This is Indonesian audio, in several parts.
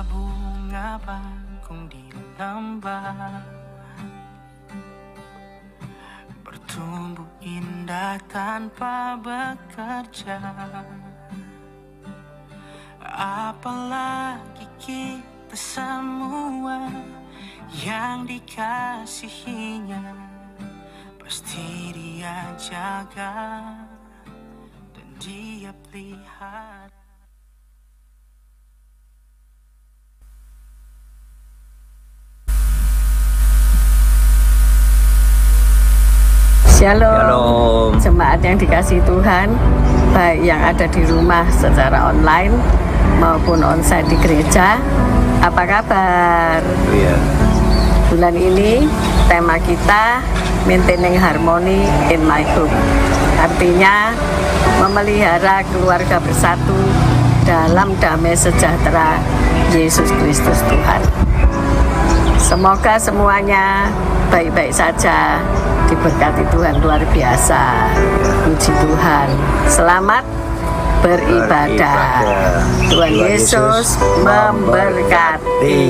bunga bakung di lembah, bertumbuh indah tanpa bekerja. Apalagi kita semua yang dikasihinya, pasti Dia jaga dan Dia pelihara. Shalom, jemaat yang dikasihi Tuhan, baik yang ada di rumah secara online maupun onsite di gereja. Apa kabar? Bulan ini tema kita Maintaining Harmony in My Home, artinya memelihara keluarga bersatu dalam damai sejahtera Yesus Kristus Tuhan. Semoga semuanya baik-baik saja, diberkati Tuhan luar biasa. Puji Tuhan. Selamat beribadah. Tuhan Yesus memberkati.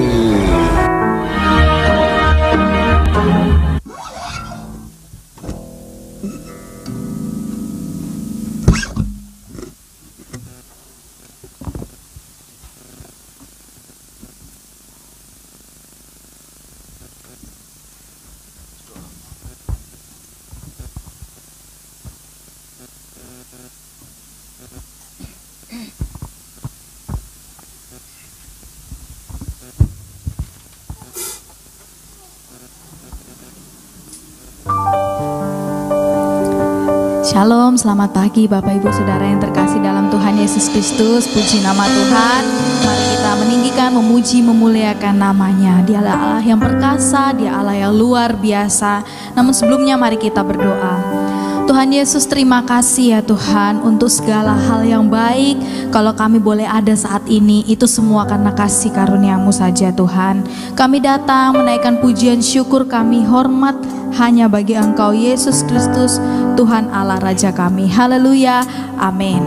Shalom, selamat pagi Bapak Ibu Saudara yang terkasih dalam Tuhan Yesus Kristus. Puji nama Tuhan. Mari kita meninggikan, memuji, memuliakan namanya. Dia adalah Allah yang perkasa, Dia Allah yang luar biasa. Namun sebelumnya mari kita berdoa. Tuhan Yesus, terima kasih ya Tuhan untuk segala hal yang baik. Kalau kami boleh ada saat ini, itu semua karena kasih karunia-Mu saja Tuhan. Kami datang menaikkan pujian syukur kami, hormat hanya bagi Engkau Yesus Kristus, Tuhan Allah Raja kami. Haleluya, amin.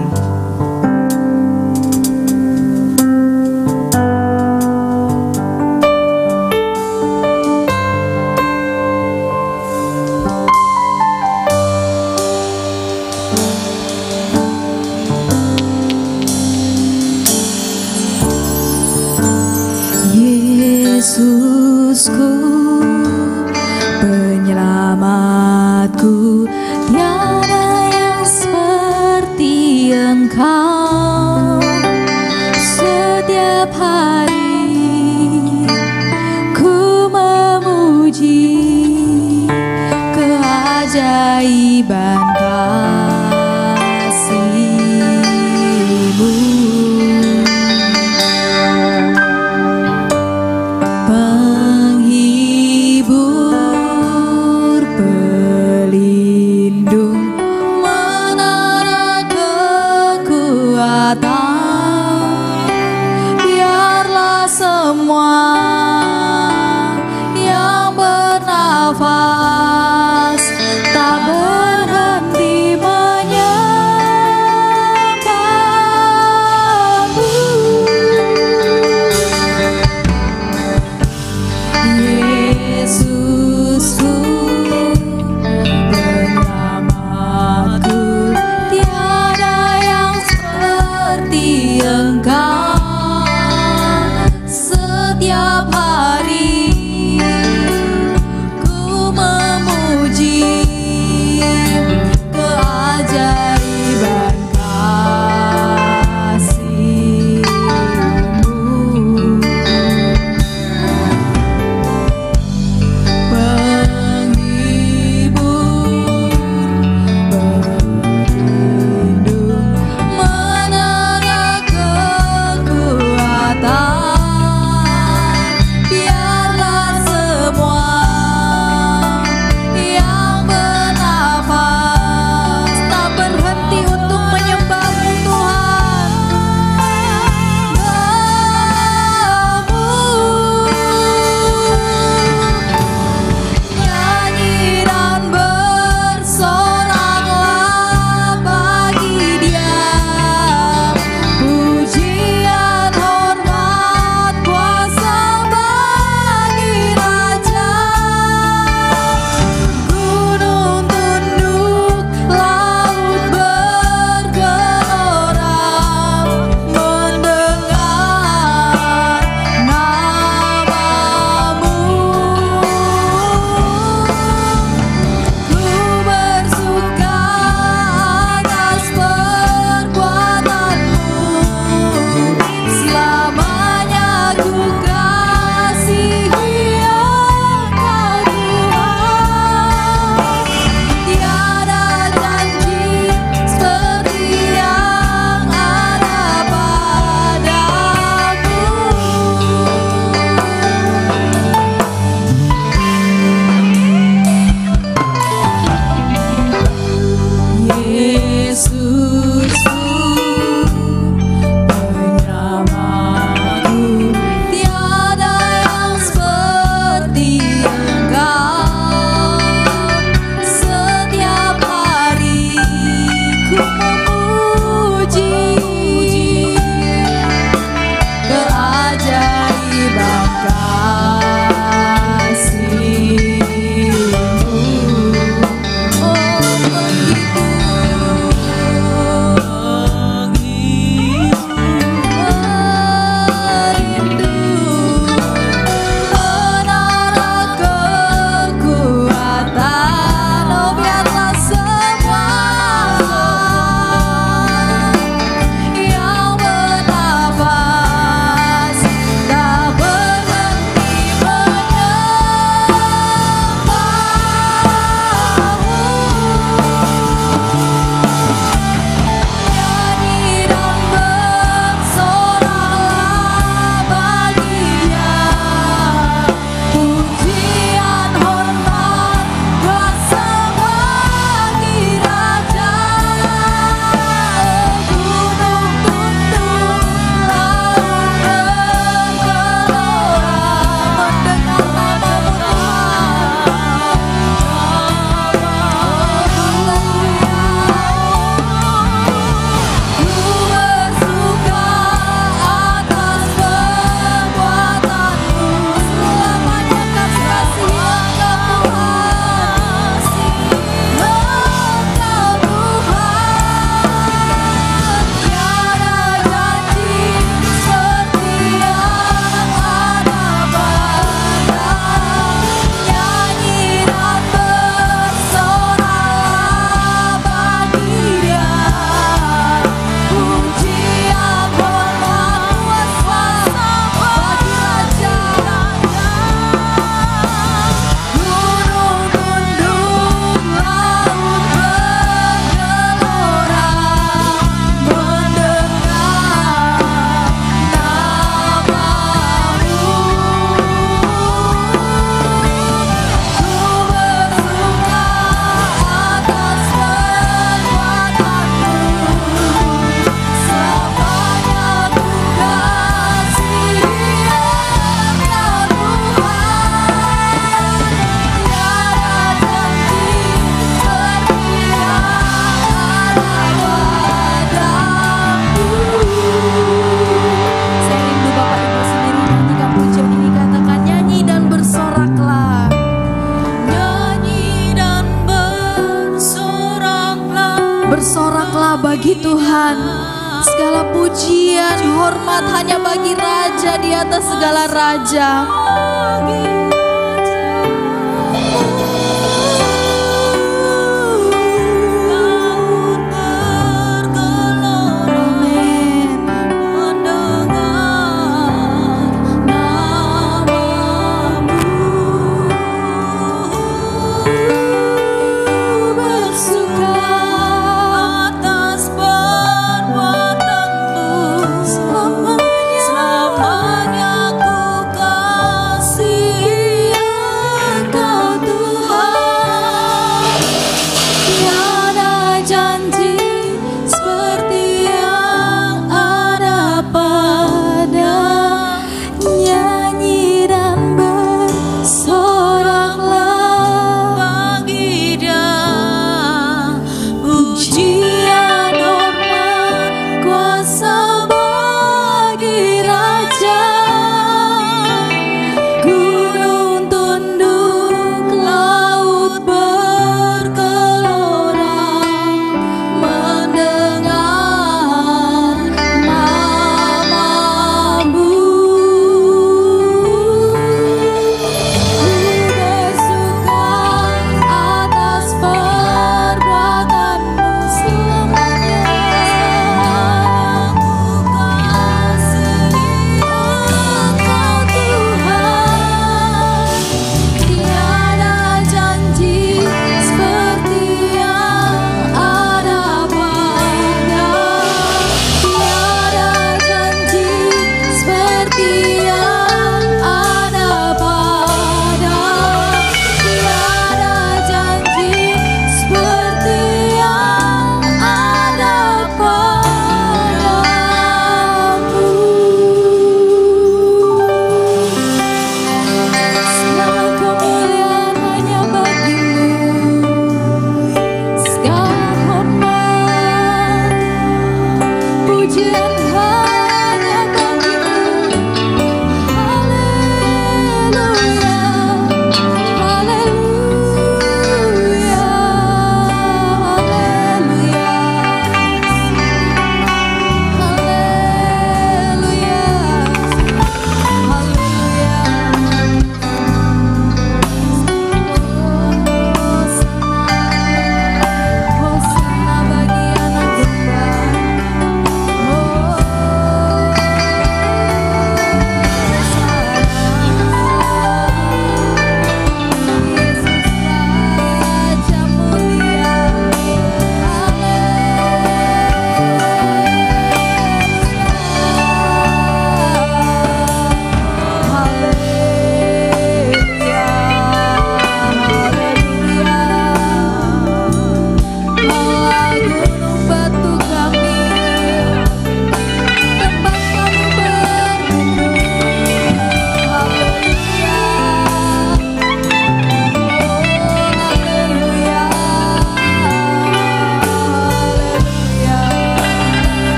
Yesusku, penyelamatku, tiada yang seperti Engkau. Setiap hari ku memuji keajaiban kasih-Mu. Penghibur, pelindung, menara kekuatan. Biarlah semua yang bernafas tak berhenti bersoraklah bagi Tuhan. Segala pujian, hormat hanya bagi Raja di atas segala raja.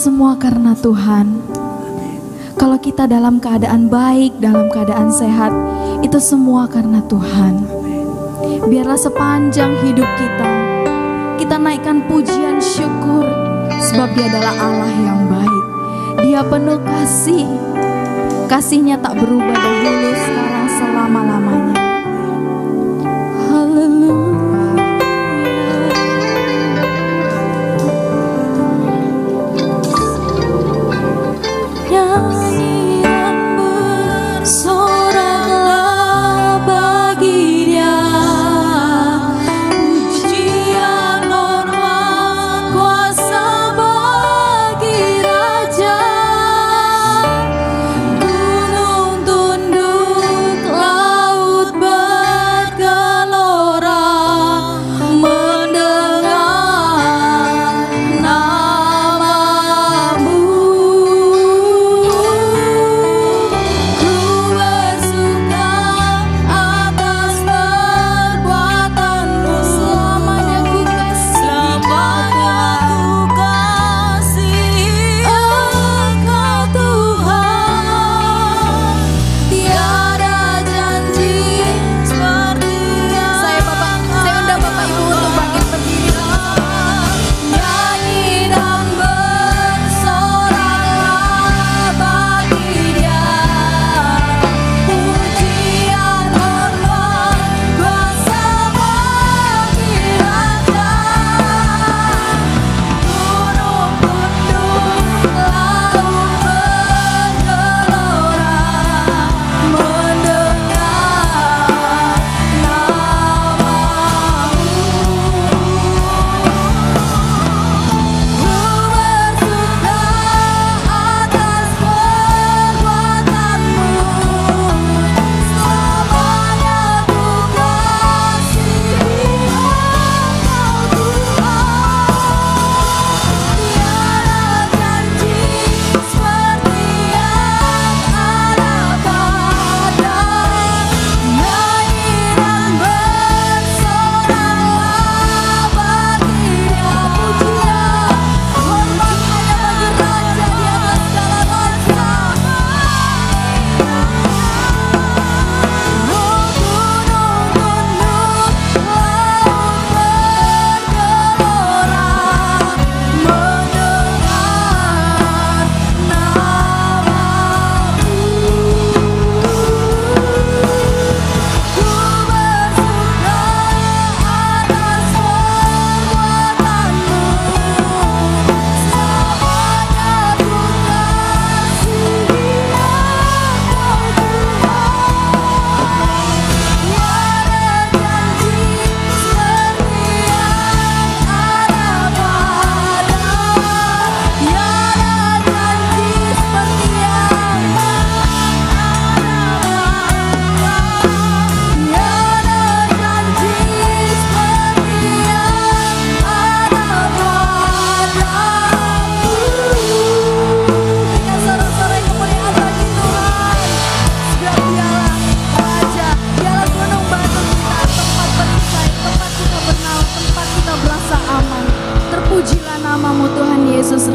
semua karena Tuhan. Kalau kita dalam keadaan baik, dalam keadaan sehat, itu semua karena Tuhan. Biarlah sepanjang hidup kita naikkan pujian syukur, sebab Dia adalah Allah yang baik. Dia penuh kasih, kasih-Nya tak berubah dahulu, sekarang, selama-lamanya. Haleluya.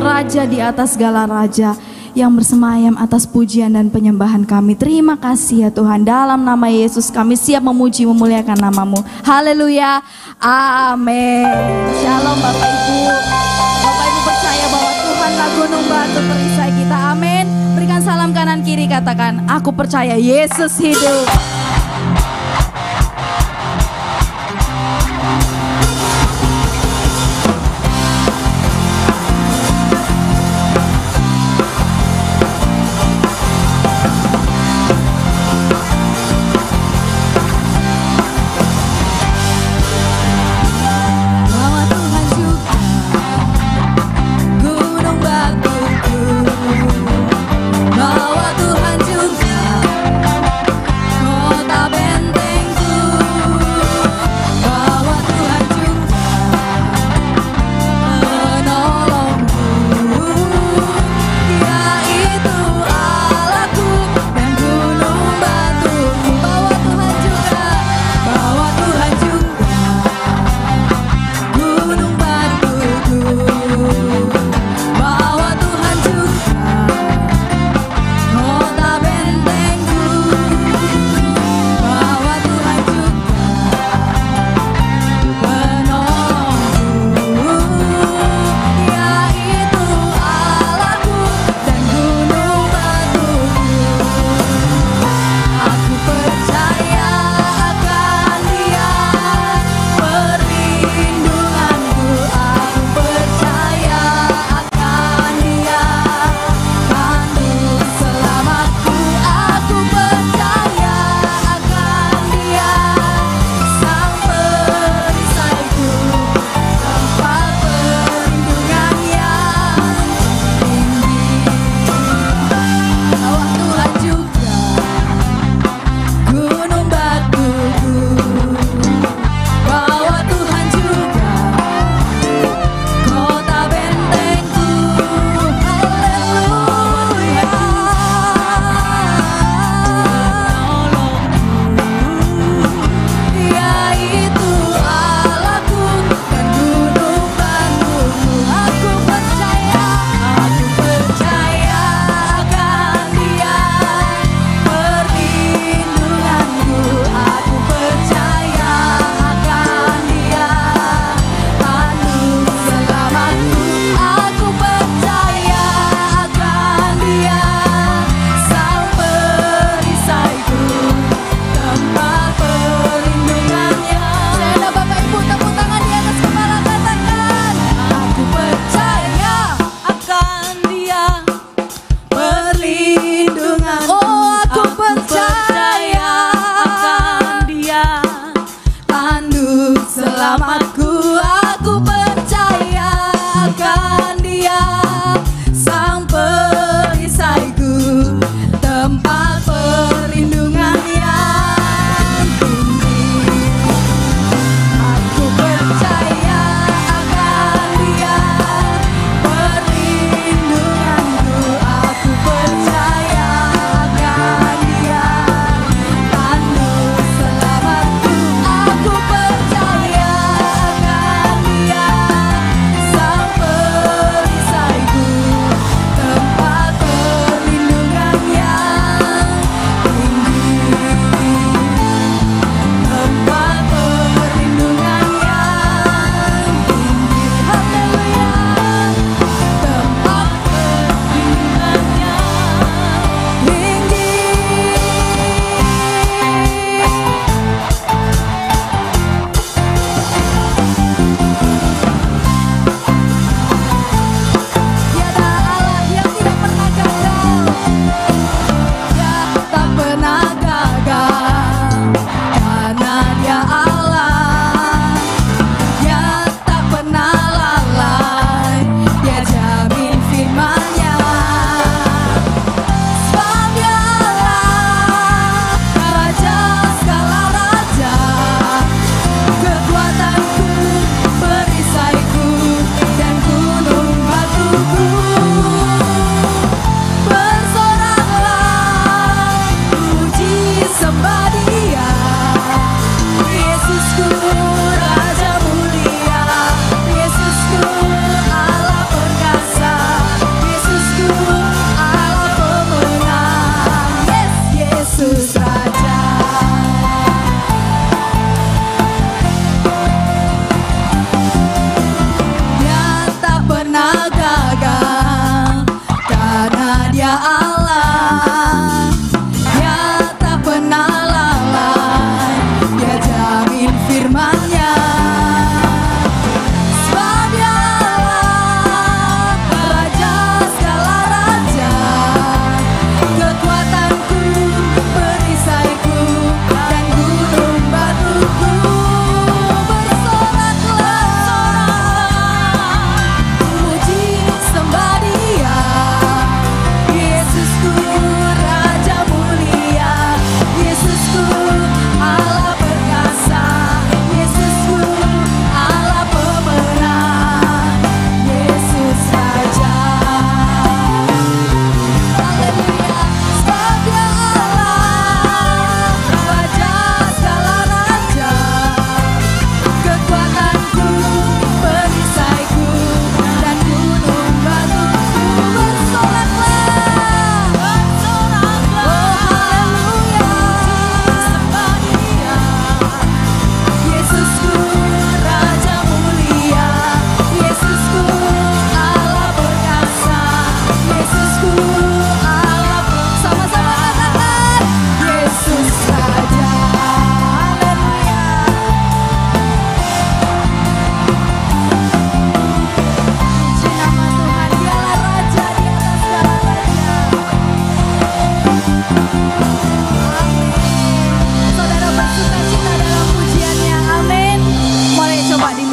Raja di atas segala raja, yang bersemayam atas pujian dan penyembahan kami. Terima kasih ya Tuhan, dalam nama Yesus kami siap memuji memuliakan nama-Mu. Haleluya, amin. Shalom Bapak Ibu. Bapak Ibu percaya bahwa Tuhanlah gunung batu perisai kita, amin. Berikan salam kanan kiri, katakan aku percaya Yesus hidup. Bahwa Tuhan juga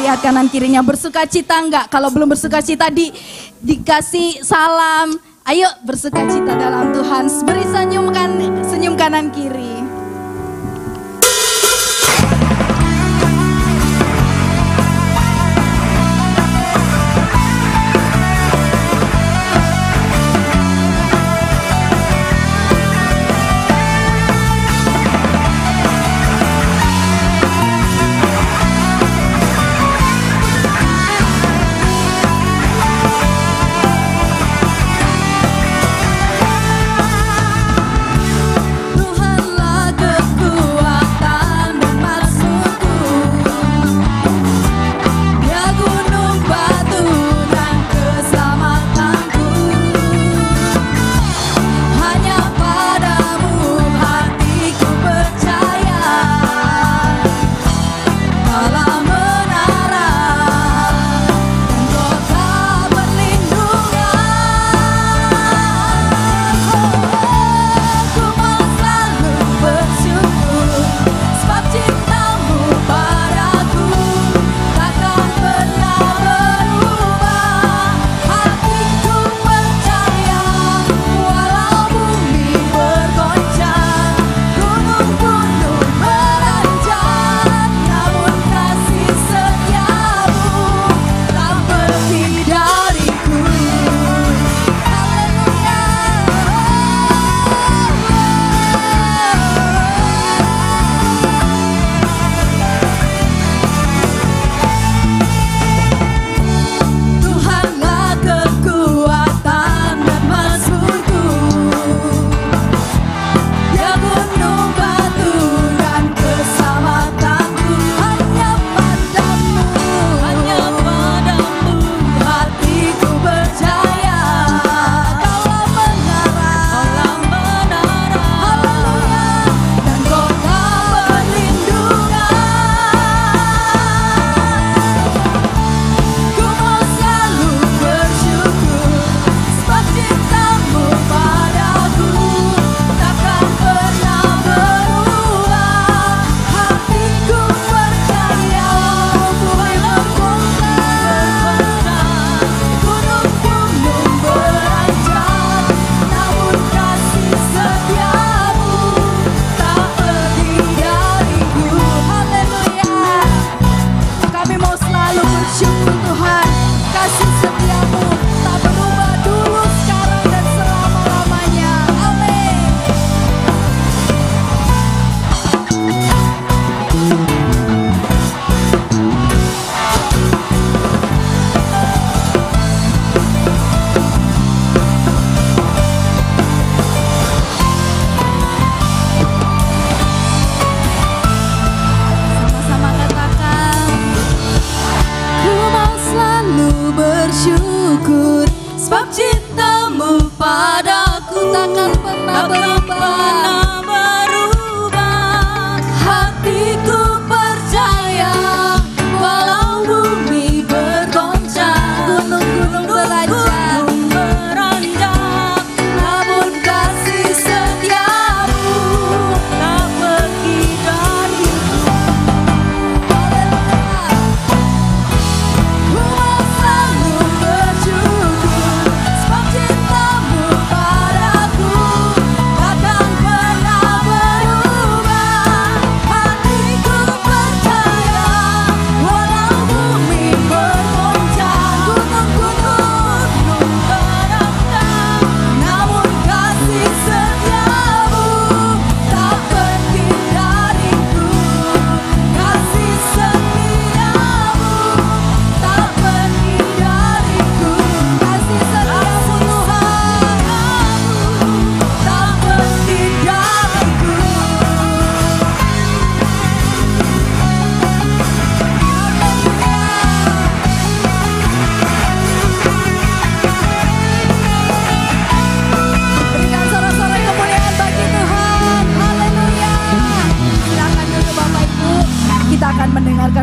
lihat kanan kirinya, bersuka cita enggak? Kalau belum bersuka cita dikasih salam. Ayo bersuka cita dalam Tuhan. Beri senyum kanan kiri.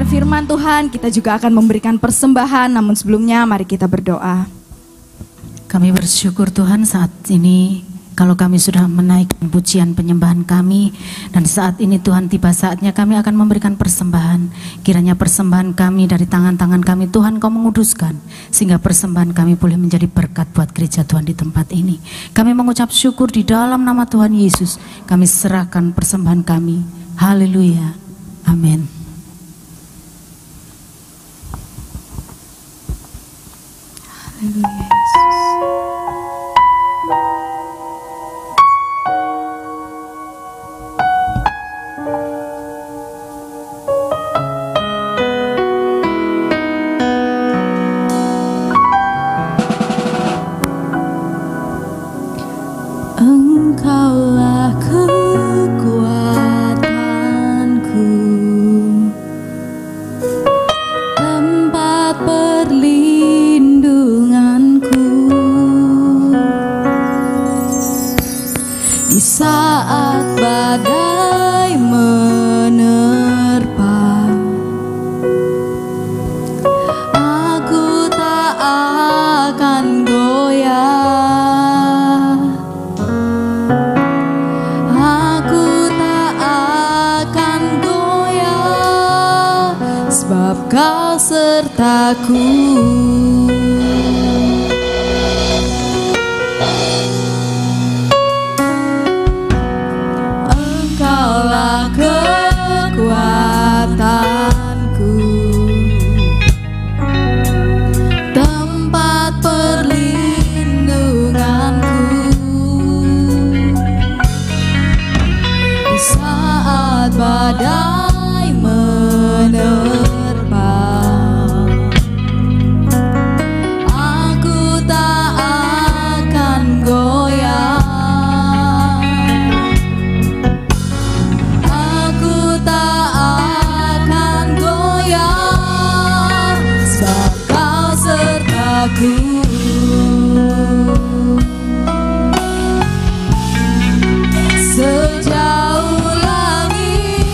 Firman Tuhan, kita juga akan memberikan persembahan, namun sebelumnya mari kita berdoa. Kami bersyukur Tuhan saat ini Kalau kami sudah menaikkan pujian penyembahan kami, dan saat ini Tuhan tiba saatnya kami akan memberikan persembahan. Kiranya persembahan kami dari tangan-tangan kami Tuhan Kau menguduskan, sehingga persembahan kami boleh menjadi berkat buat gereja Tuhan di tempat ini. Kami mengucap syukur di dalam nama Tuhan Yesus. Kami serahkan persembahan kami. Haleluya. Amin. Haleluya Yesus. Engkaulah kekuatanku, tempat perlindunganku di saat badai menerpa. Aku tak akan goyah. Sebab Kau sertaku. Engkaulah kekuatanku, tempat perlindunganku di saat badai menerpa. Sejauh langit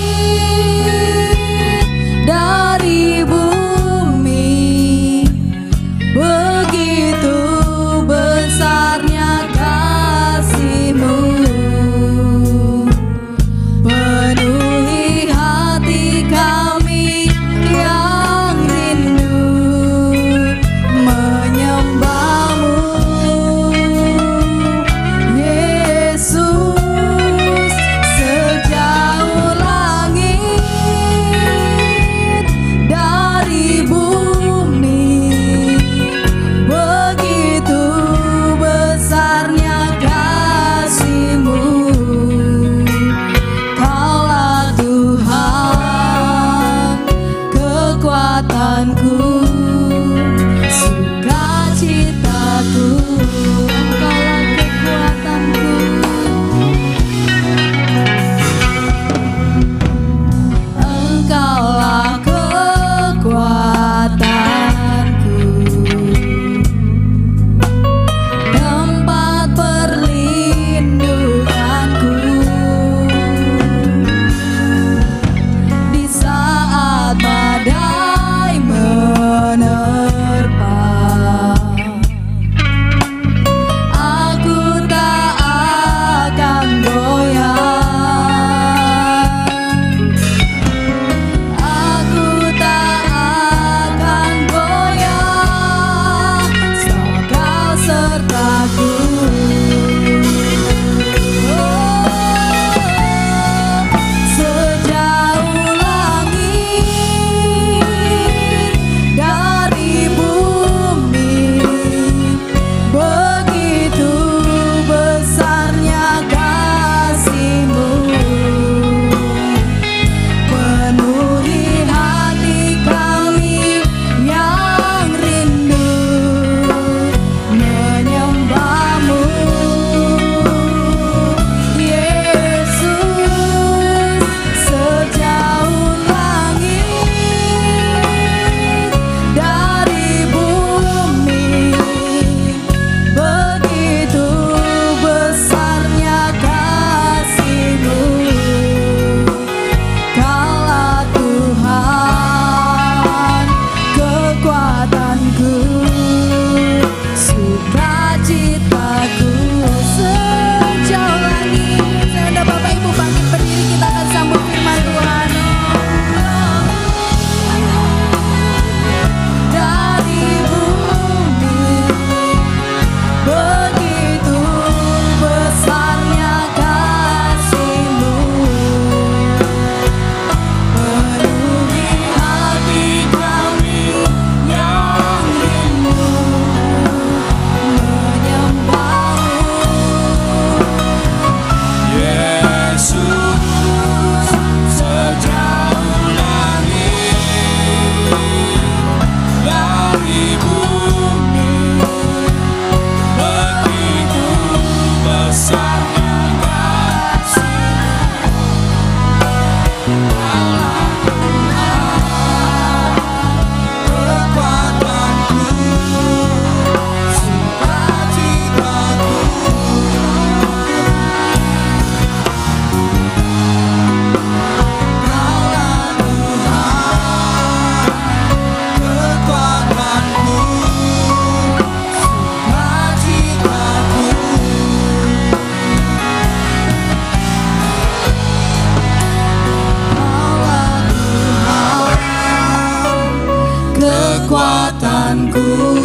Tuhanku,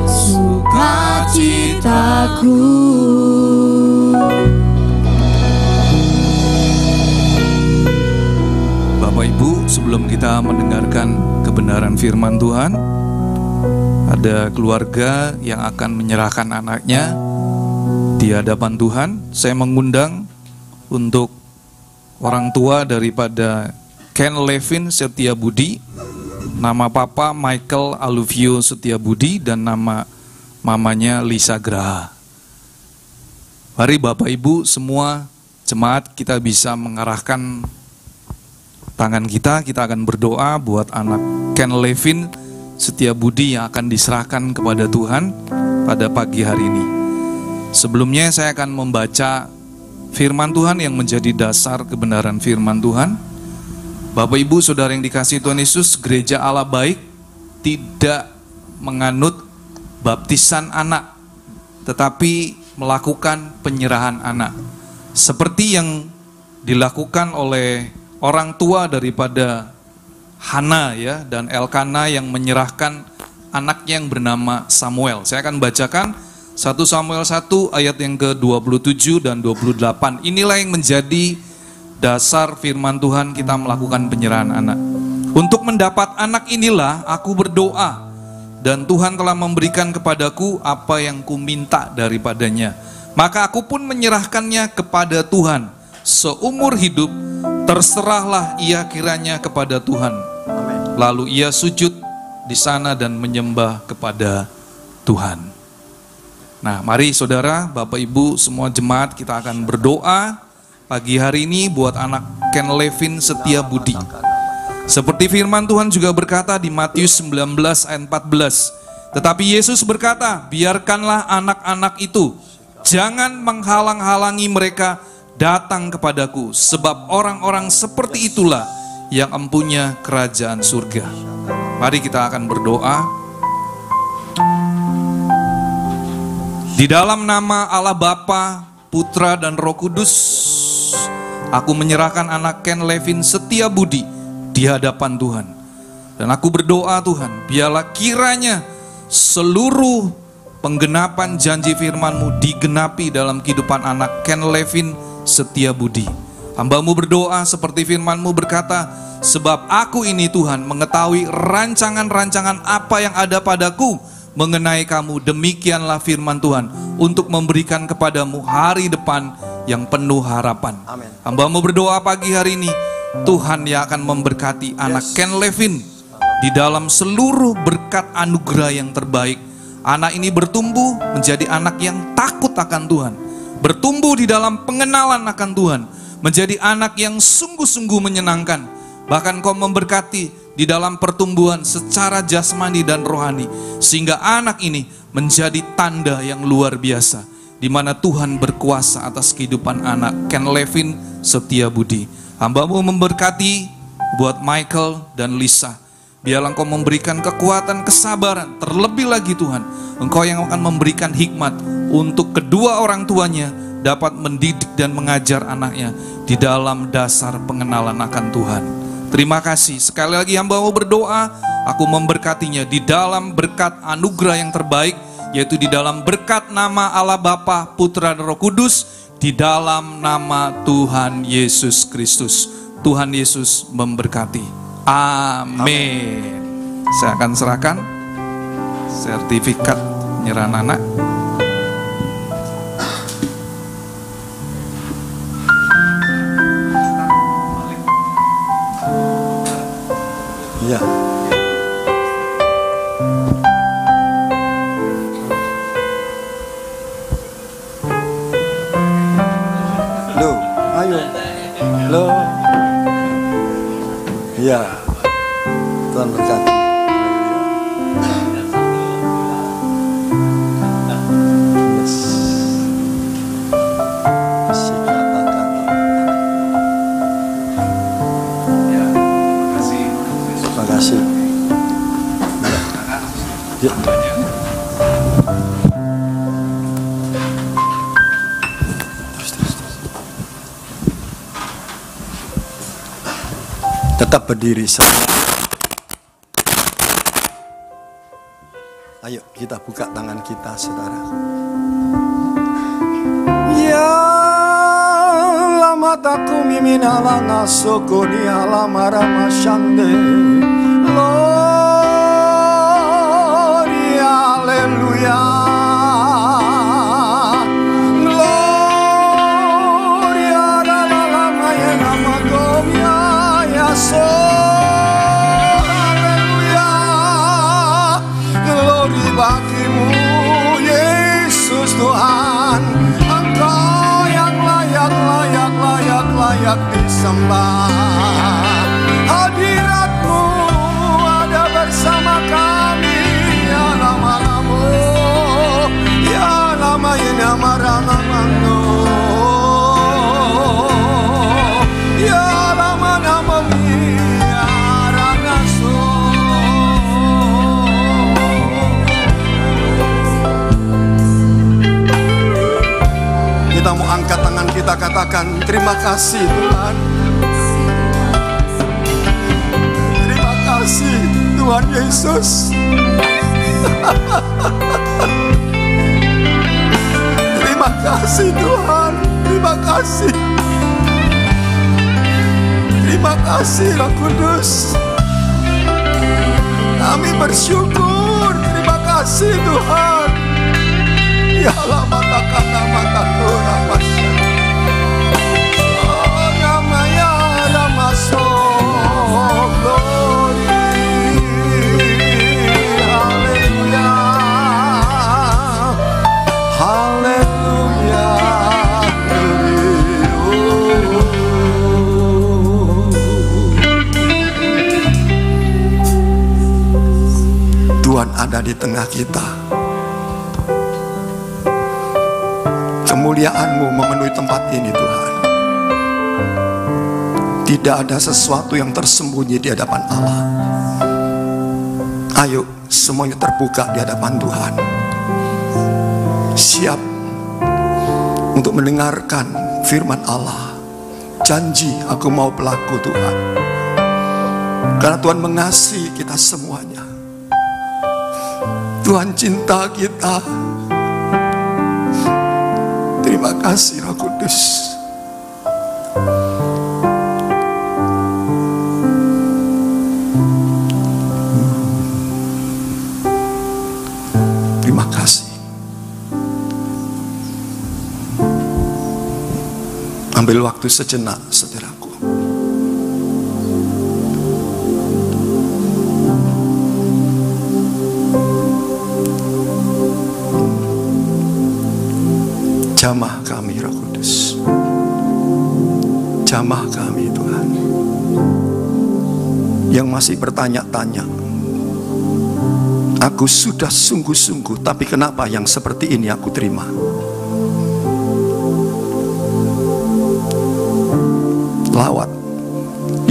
sukacitaku. Bapak Ibu, sebelum kita mendengarkan kebenaran firman Tuhan, ada keluarga yang akan menyerahkan anaknya di hadapan Tuhan. Saya mengundang untuk orang tua daripada Ken Levin Setiabudi, nama papa Michael Aluvio Setiabudi, dan nama mamanya Lisa Graha. Mari Bapak Ibu semua jemaat kita bisa mengarahkan tangan kita akan berdoa buat anak Ken Levin Setiabudi yang akan diserahkan kepada Tuhan pada pagi hari ini. Sebelumnya saya akan membaca firman Tuhan yang menjadi dasar kebenaran firman Tuhan. Bapak Ibu Saudara yang dikasihi Tuhan Yesus, Gereja Allah Baik tidak menganut baptisan anak, tetapi melakukan penyerahan anak. Seperti yang dilakukan oleh orang tua daripada Hana ya, dan Elkana yang menyerahkan anaknya yang bernama Samuel. Saya akan bacakan 1 Samuel 1 ayat yang ke-27 dan 28. Inilah yang menjadi dasar firman Tuhan kita melakukan penyerahan anak. Untuk mendapat anak inilah aku berdoa, dan Tuhan telah memberikan kepadaku apa yang kuminta daripadanya. Maka aku pun menyerahkannya kepada Tuhan. Seumur hidup terserahlah ia kiranya kepada Tuhan. Lalu ia sujud di sana dan menyembah kepada Tuhan. Nah, mari saudara, Bapak Ibu, semua jemaat kita akan berdoa pagi hari ini buat anak Ken Levin Setiabudi. Seperti firman Tuhan juga berkata di Matius 19 ayat 14. Tetapi Yesus berkata, biarkanlah anak-anak itu, jangan menghalang-halangi mereka datang kepadaku, sebab orang-orang seperti itulah yang empunya kerajaan surga. Mari kita akan berdoa. Di dalam nama Allah Bapa, Putra dan Roh Kudus, aku menyerahkan anak Ken Levin Setiabudi di hadapan Tuhan. Dan aku berdoa Tuhan, biarlah kiranya seluruh penggenapan janji firman-Mu digenapi dalam kehidupan anak Ken Levin Setiabudi. Hamba-Mu berdoa seperti firman-Mu berkata, sebab aku ini Tuhan mengetahui rancangan-rancangan apa yang ada padaku mengenai kamu. Demikianlah firman Tuhan untuk memberikan kepadamu hari depan yang penuh harapan. Amen. Hamba-Mu berdoa pagi hari ini, Tuhan yang akan memberkati anak Ken Levin di dalam seluruh berkat anugerah yang terbaik. Anak ini bertumbuh menjadi anak yang takut akan Tuhan, bertumbuh di dalam pengenalan akan Tuhan, menjadi anak yang sungguh-sungguh menyenangkan. Bahkan Kau memberkati di dalam pertumbuhan secara jasmani dan rohani, sehingga anak ini menjadi tanda yang luar biasa, di mana Tuhan berkuasa atas kehidupan anak Ken Levin Setiabudi. Hamba-Mu memberkati buat Michael dan Lisa. Biarlah Engkau memberikan kekuatan, kesabaran, terlebih lagi Tuhan, Engkau yang akan memberikan hikmat untuk kedua orang tuanya dapat mendidik dan mengajar anaknya di dalam dasar pengenalan akan Tuhan. Terima kasih. Sekali lagi hamba-Mu berdoa, aku memberkatinya di dalam berkat anugerah yang terbaik, yaitu di dalam berkat nama Allah Bapa, Putra dan Roh Kudus, di dalam nama Tuhan Yesus Kristus. Tuhan Yesus memberkati. Amin. Saya akan serahkan sertifikat penyerahan anak. Ya. Lo, ayo. Lo. Ya. Tuhan berkati. Ya. Tetap berdiri semua. Ayo kita buka tangan kita, saudara. Ya lama taku mimina lana soko ni alamara masyande. Glory, haleluya. Gloria la la la maya nama gomya ya so. Bagimu Yesus Tuhan, Engkau yang layak disembah. Hadirat-Mu ada bersama kami, ya nama-Mu, ya nama nama-Mu, ya nama-Mu. Kita mau angkat tangan kita, katakan terima kasih Tuhan. Terima kasih Tuhan Yesus. Terima kasih Tuhan. Terima kasih. Terima kasih Roh Kudus. Kami bersyukur. Terima kasih Tuhan. Ya Allah, matakan mataku ramasya. Oh, namanya ramaso glory. Haleluya. Haleluya. Tuhan ada di tengah kita. Kemuliaan-Mu memenuhi tempat ini Tuhan. Tidak ada sesuatu yang tersembunyi di hadapan Allah. Ayo semuanya terbuka di hadapan Tuhan. Siap untuk mendengarkan firman Allah. Janji aku mau pelaku Tuhan. Karena Tuhan mengasihi kita semuanya. Tuhan cinta kita. Terima kasih Roh Kudus. Terima kasih. Ambil waktu sejenak, saudaraku. Jamah kami Roh Kudus. Jamah kami Tuhan. Yang masih bertanya-tanya. Aku sudah sungguh-sungguh, tapi kenapa yang seperti ini aku terima? Lawat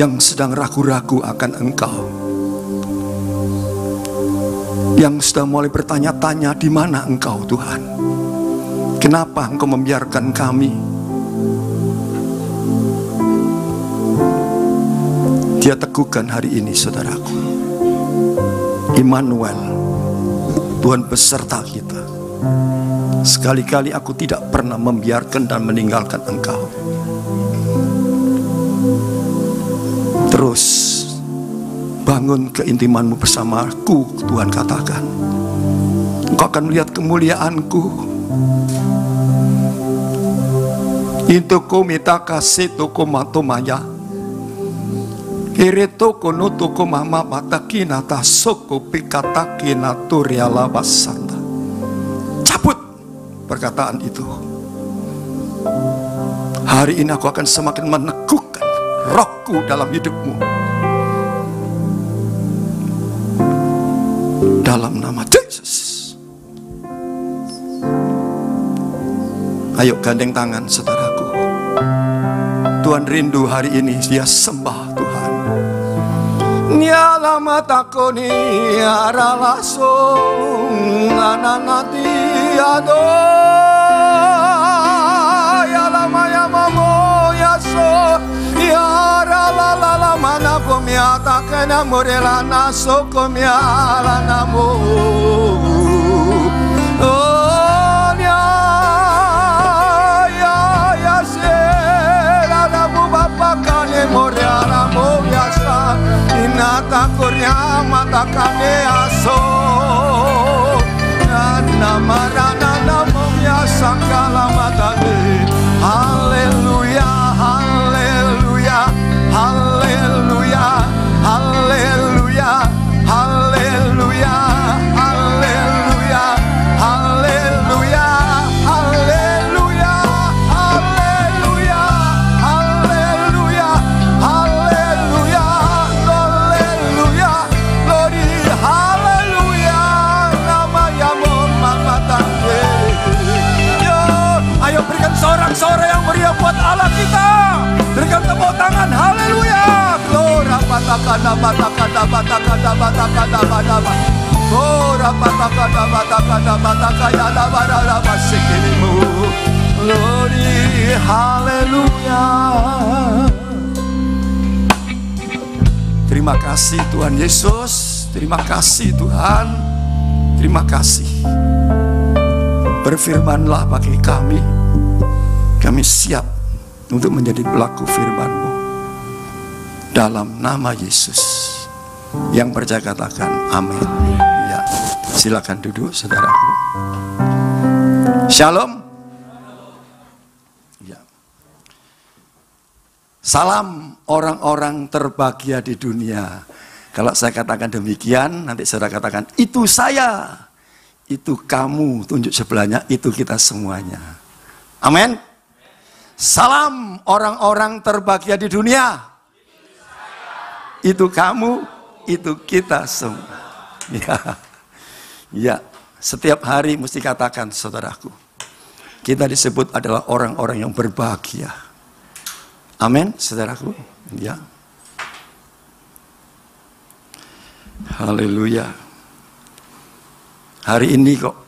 yang sedang ragu-ragu akan Engkau. Yang sudah mulai bertanya-tanya di mana Engkau Tuhan? Kenapa Engkau membiarkan kami? Dia teguhkan hari ini saudaraku. Immanuel, Tuhan beserta kita. Sekali-kali aku tidak pernah membiarkan dan meninggalkan Engkau. Terus bangun keintiman-Mu bersamaku, Tuhan katakan. Engkau akan melihat kemuliaan-Ku. Itu komita kasih toko matomaya. Iretoko nutoko mama matakina tasoko pikatakina turiala basanta. Cabut perkataan itu. Hari ini aku akan semakin meneguhkan rohku dalam hidupmu. Dalam nama Yesus. Ayo gandeng tangan saudaraku. Tuhan rindu hari ini dia sembah Tuhan. Nyala mataku ni aralasong nananati ado ya lama ya mamo ya so ya rala mana pomiata kena morela naso komiala namo. batakane aso nama namanya sangkala matane. Haleluya, haleluya, haleluya, haleluya, haleluya, haleluya, haleluya, haleluya, haleluya, haleluya, haleluya, haleluya, glory, haleluya, namanya Mama Tante. Yo, ayo berikan sorak-sorai yang meriah buat Allah kita. Berikan tepuk tangan, haleluya. Glora batakada batakada batakada batakada badaba. Glora batakada batakada batakaya dabara basikirimu. Glory, haleluya. Terima kasih Tuhan Yesus. Terima kasih Tuhan. Terima kasih. Berfirmanlah bagi kami. Kami siap untuk menjadi pelaku firman-Mu. Dalam nama Yesus. Yang percaya katakan amin. Ya, silakan duduk saudaraku. Shalom. Ya. Salam orang-orang terbahagia di dunia. Kalau saya katakan demikian, nanti saudara katakan itu saya, itu kamu, tunjuk sebelahnya, itu kita semuanya. Amin. Salam orang-orang terbahagia di dunia. Itu kamu, itu kita semua. Ya, ya. Setiap hari mesti katakan saudaraku, kita disebut adalah orang-orang yang berbahagia. Amin, saudaraku. Ya. Haleluya. Hari ini kok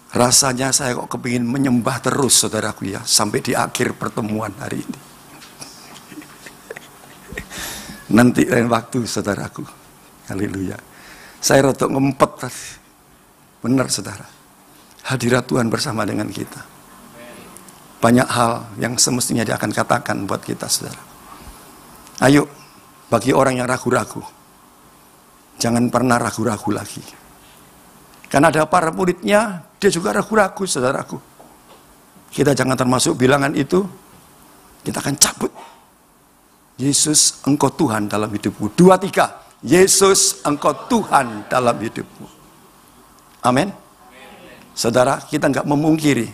rasanya saya kok kepingin menyembah terus saudaraku ya, sampai di akhir pertemuan hari ini. Nanti lain waktu saudaraku. Haleluya. Saya rotok ngempet tadi. Benar saudara. Hadirat Tuhan bersama dengan kita. Banyak hal yang semestinya Dia akan katakan buat kita saudara. Ayo, bagi orang yang ragu-ragu, jangan pernah ragu-ragu lagi. Karena ada para muridnya, dia juga ragu-ragu saudaraku. Kita jangan termasuk bilangan itu. Kita akan cabut. Yesus engkau Tuhan dalam hidupku. 2, 3. Yesus engkau Tuhan dalam hidupku. Amin. Saudara, kita nggak memungkiri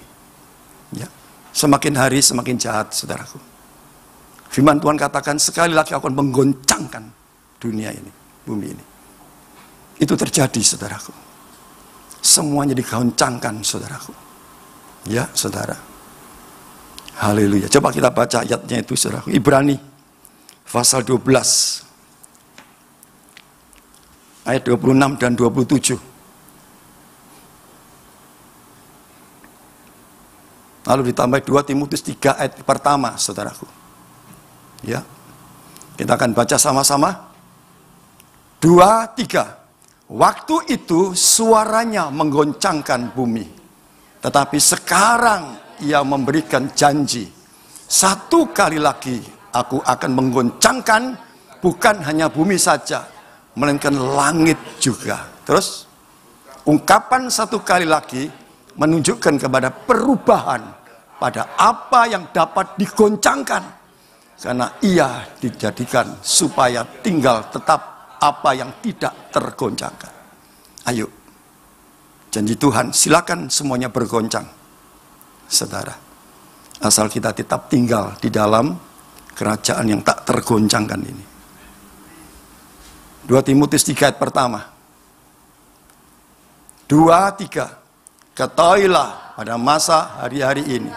ya, semakin hari semakin jahat saudaraku. Firman Tuhan katakan sekali lagi aku akan menggoncangkan dunia ini, bumi ini. Itu terjadi saudaraku. Semuanya digoncangkan saudaraku. Ya saudara. Haleluya. Coba kita baca ayatnya itu saudaraku. Ibrani pasal 12 ayat 26 dan 27. Lalu ditambah 2 Timotius 3 ayat pertama saudaraku. Ya. Kita akan baca sama-sama. 2, 3. Waktu itu suaranya menggoncangkan bumi. Tetapi sekarang Ia memberikan janji. 1 kali lagi aku akan menggoncangkan bukan hanya bumi saja, melainkan langit juga. Terus, ungkapan 1 kali lagi menunjukkan kepada perubahan pada apa yang dapat digoncangkan. Karena Ia dijadikan supaya tinggal tetap apa yang tidak tergoncangkan. Ayo, janji Tuhan, silakan semuanya bergoncang, saudara. Asal kita tetap tinggal di dalam kerajaan yang tak tergoncangkan ini. 2 Timotius 3 ayat pertama. 2, 3. Ketahuilah pada masa hari-hari ini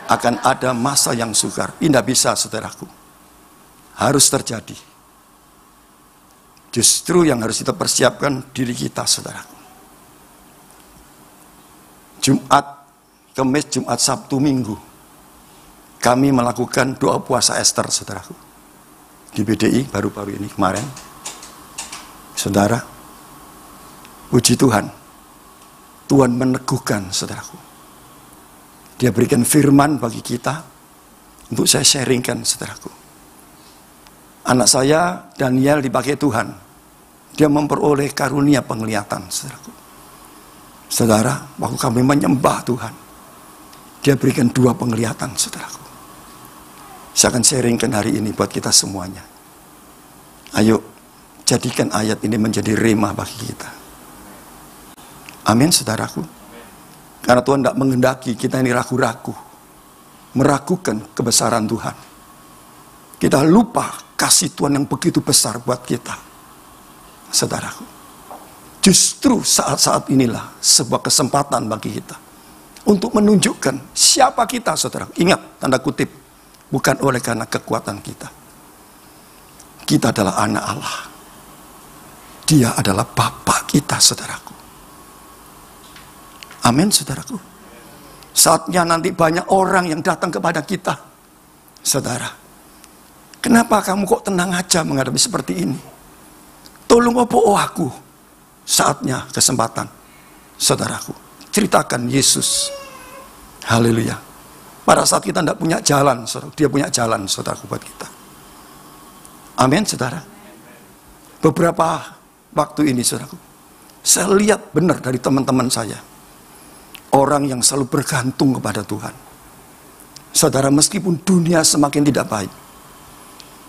akan ada masa yang sukar. Ini tidak bisa saudaraku. Harus terjadi. Justru yang harus kita persiapkan diri kita saudaraku. Jumat, Kamis, Jumat, Sabtu, Minggu kami melakukan doa puasa Ester saudaraku. Di BDI baru-baru ini kemarin. Saudara, puji Tuhan. Tuhan meneguhkan saudaraku. Dia berikan firman bagi kita untuk saya sharingkan saudaraku. Anak saya, Daniel, dipakai Tuhan. Dia memperoleh karunia penglihatan, saudaraku. Saudara, waktu kami menyembah Tuhan, dia berikan 2 penglihatan, saudaraku. Saya akan sharingkan hari ini buat kita semuanya. Ayo, jadikan ayat ini menjadi rema bagi kita. Amin, saudaraku. Karena Tuhan tidak menghendaki kita ini ragu-ragu, meragukan kebesaran Tuhan. Kita lupa kasih Tuhan yang begitu besar buat kita, saudaraku. Justru saat-saat inilah sebuah kesempatan bagi kita untuk menunjukkan siapa kita, saudaraku. Ingat, tanda kutip, bukan oleh karena kekuatan kita. Kita adalah anak Allah. Dia adalah Bapa kita, saudaraku. Amin, saudaraku. Saatnya nanti banyak orang yang datang kepada kita. Saudara, kenapa kamu kok tenang aja menghadapi seperti ini? Tolong opo aku. Saatnya kesempatan. Saudaraku, ceritakan Yesus. Haleluya. Pada saat kita tidak punya jalan, saudara, dia punya jalan, saudaraku, buat kita. Amin, saudara. Beberapa waktu ini, saudaraku, saya lihat benar dari teman-teman saya, orang yang selalu bergantung kepada Tuhan. Saudara, meskipun dunia semakin tidak baik,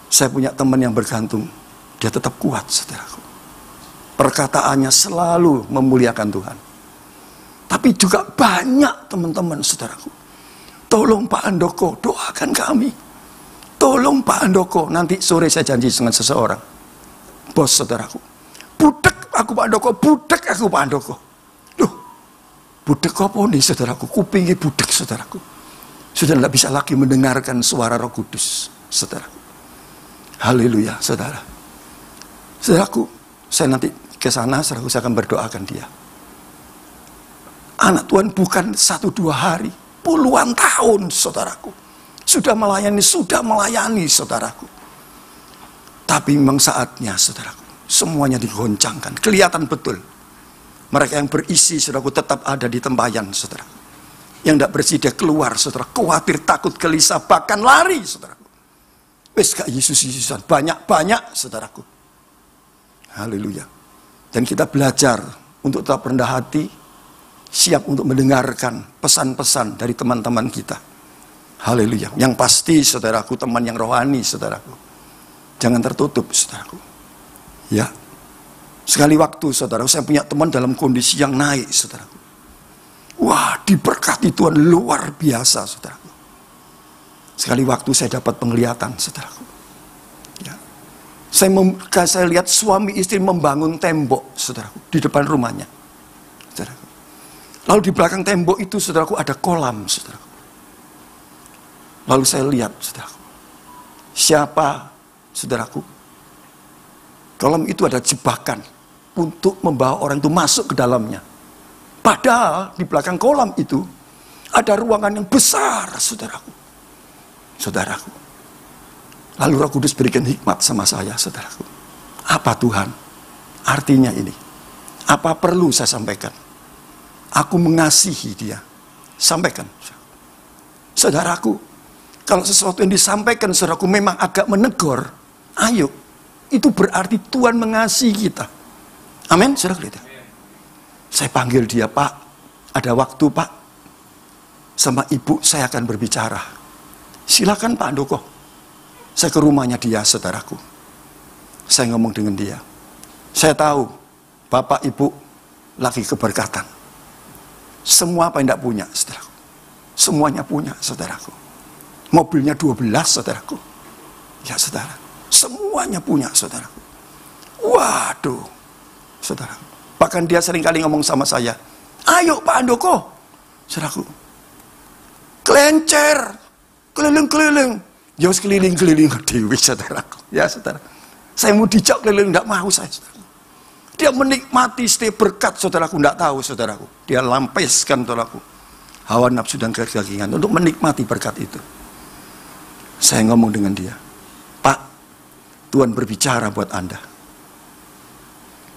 saya punya teman yang bergantung, dia tetap kuat, saudaraku. Perkataannya selalu memuliakan Tuhan. Tapi juga banyak teman-teman, saudaraku. Tolong Pak Andoko, doakan kami. Tolong Pak Andoko, nanti sore saya janji dengan seseorang. Bos, saudaraku. Budek aku Pak Andoko, budek aku Pak Andoko. Loh, budek apa nih, saudaraku? Kupingnya budek, saudaraku. Sudah tidak bisa lagi mendengarkan suara Roh Kudus, saudaraku. Haleluya, saudara. Saudaraku, saya nanti ke sana, saudaraku, saya akan berdoakan dia. Anak Tuhan bukan 1-2 hari, puluhan tahun, saudaraku. Sudah melayani, saudaraku. Tapi memang saatnya, saudaraku, semuanya digoncangkan. Kelihatan betul. Mereka yang berisi, saudaraku, tetap ada di tempayan, saudaraku. Yang tidak bersih, dia keluar, saudara. Khawatir, takut, gelisah, bahkan lari, saudaraku. Wes gak Yesus-Yesusan, banyak-banyak, saudaraku. Haleluya. Dan kita belajar untuk tetap rendah hati, siap untuk mendengarkan pesan-pesan dari teman-teman kita. Haleluya. Yang pasti, saudaraku, teman yang rohani, saudaraku, jangan tertutup, saudaraku. Ya. Sekali waktu, saudaraku, saya punya teman dalam kondisi yang naik, saudaraku. Wah, diberkati Tuhan luar biasa, saudaraku. Sekali waktu saya dapat penglihatan, saudaraku. Ya. Saya lihat suami istri membangun tembok, saudaraku, di depan rumahnya, saudaraku. Lalu di belakang tembok itu, saudaraku, ada kolam, saudaraku. Lalu saya lihat, saudaraku, siapa, saudaraku? Kolam itu ada jebakan untuk membawa orang itu masuk ke dalamnya. Padahal di belakang kolam itu ada ruangan yang besar, saudaraku. Saudaraku. Lalu Roh Kudus berikan hikmat sama saya, saudaraku. Apa Tuhan? Artinya ini. Apa perlu saya sampaikan? Aku mengasihi dia. Sampaikan. Saudaraku, kalau sesuatu yang disampaikan, saudaraku, memang agak menegur, ayo. Itu berarti Tuhan mengasihi kita. Amin, saudara kita. Saya panggil dia, Pak, ada waktu, Pak, sama ibu saya akan berbicara. Silakan Pak Andoko. Saya ke rumahnya dia, saudaraku. Saya ngomong dengan dia. Saya tahu, Bapak Ibu lagi keberkatan. Semua apa yang tidak punya, saudaraku. Semuanya punya, saudaraku. Mobilnya 12, saudaraku. Ya, saudara. Semuanya punya, saudaraku. Waduh, saudaraku. Bahkan dia seringkali ngomong sama saya, ayo Pak Andoko, saudaraku, kelencer, keliling-keliling. Ya keliling-keliling ke dewi, saudaraku. Ya, saudara. Saya mau dijak keliling, tidak mau saya, saudaraku. Dia menikmati setiap berkat, saudaraku, tidak tahu, saudaraku. Dia lampiaskan, saudaraku, hawa nafsu dan kegagingan untuk menikmati berkat itu. Saya ngomong dengan dia, Pak, Tuhan berbicara buat Anda.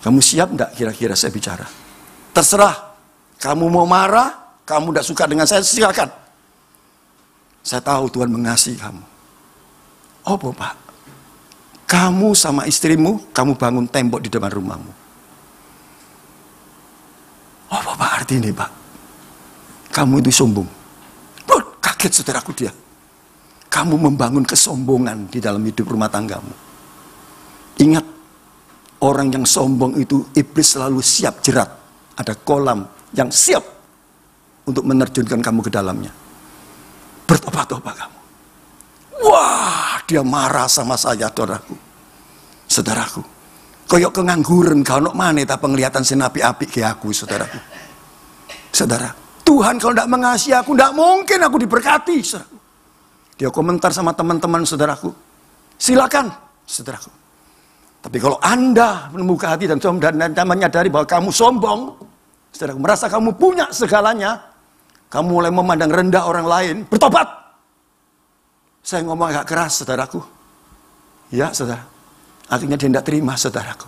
Kamu siap enggak kira-kira saya bicara? Terserah. Kamu mau marah, kamu tidak suka dengan saya, silakan. Saya tahu Tuhan mengasihi kamu. Oh Pak, Kamu sama istrimu, kamu bangun tembok di depan rumahmu. Apa arti ini, Pak? Kamu itu sombong. Oh, kaget saudaraku dia. Kamu membangun kesombongan di dalam hidup rumah tanggamu. Ingat, orang yang sombong itu iblis selalu siap jerat. Ada kolam yang siap untuk menerjunkan kamu ke dalamnya. Bertobat-tobat kamu. Wah, dia marah sama saya, saudaraku. Koyok kengangguran, kau nok mana tak penglihatan senapi-api ke aku, saudaraku. Saudara, Tuhan kalau tidak mengasihi aku, tidak mungkin aku diberkati, saudaraku. Dia komentar sama teman-teman saudaraku. Silakan, saudaraku. Tapi kalau Anda membuka hati dan menyadari bahwa kamu sombong, saudaraku, merasa kamu punya segalanya, kamu mulai memandang rendah orang lain, bertobat. Saya ngomong agak keras, saudaraku. Ya, saudara. Akhirnya dia tidak terima, saudaraku.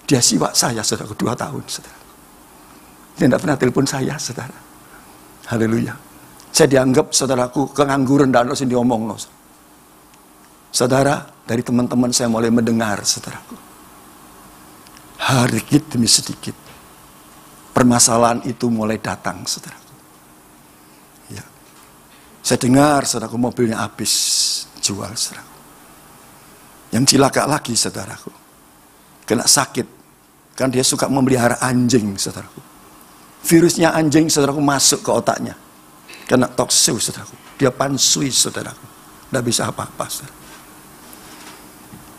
Dia siwak saya, saudaraku, 2 tahun, saudara. Dia tidak pernah telepon saya, saudara. Haleluya. Saya dianggap, saudaraku, kengangguran dan harus diomong. Saudara, dari teman-teman saya mulai mendengar, saudaraku. Hari demi sedikit, permasalahan itu mulai datang, saudaraku. Ya. Saya dengar, saudaraku, mobilnya habis jual, saudaraku. Yang cilaka lagi, saudaraku, kena sakit. Kan dia suka memelihara anjing, saudaraku. Virusnya anjing, saudaraku, masuk ke otaknya. Kena toksu, saudaraku. Dia pansui, saudaraku. Tidak bisa apa-apa, saudaraku.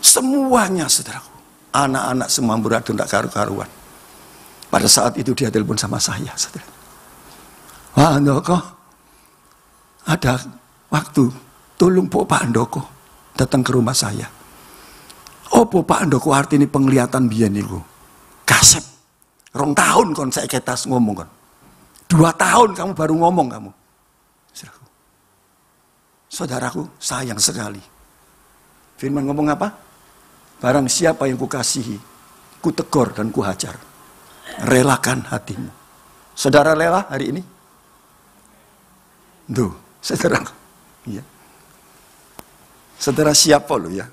Semuanya, saudaraku. Anak-anak semua berat tidak karu-karuan. Pada saat itu dia telepon sama saya, saudara. Pak Handoko, ada waktu, tolong Pak Handoko datang ke rumah saya. Oh, Pak Handoko artinya penglihatan biyen niku. Kasep. 2 tahun kon saya ketas ngomong kon. 2 tahun kamu baru ngomong kamu. Saudaraku. Saudaraku, sayang sekali. Firman ngomong apa? Barang siapa yang kukasihi, kutegur dan kuhajar. Relakan hatimu. Saudara rela hari ini? Duh, saudara. Iya. Saudara siapa lo ya?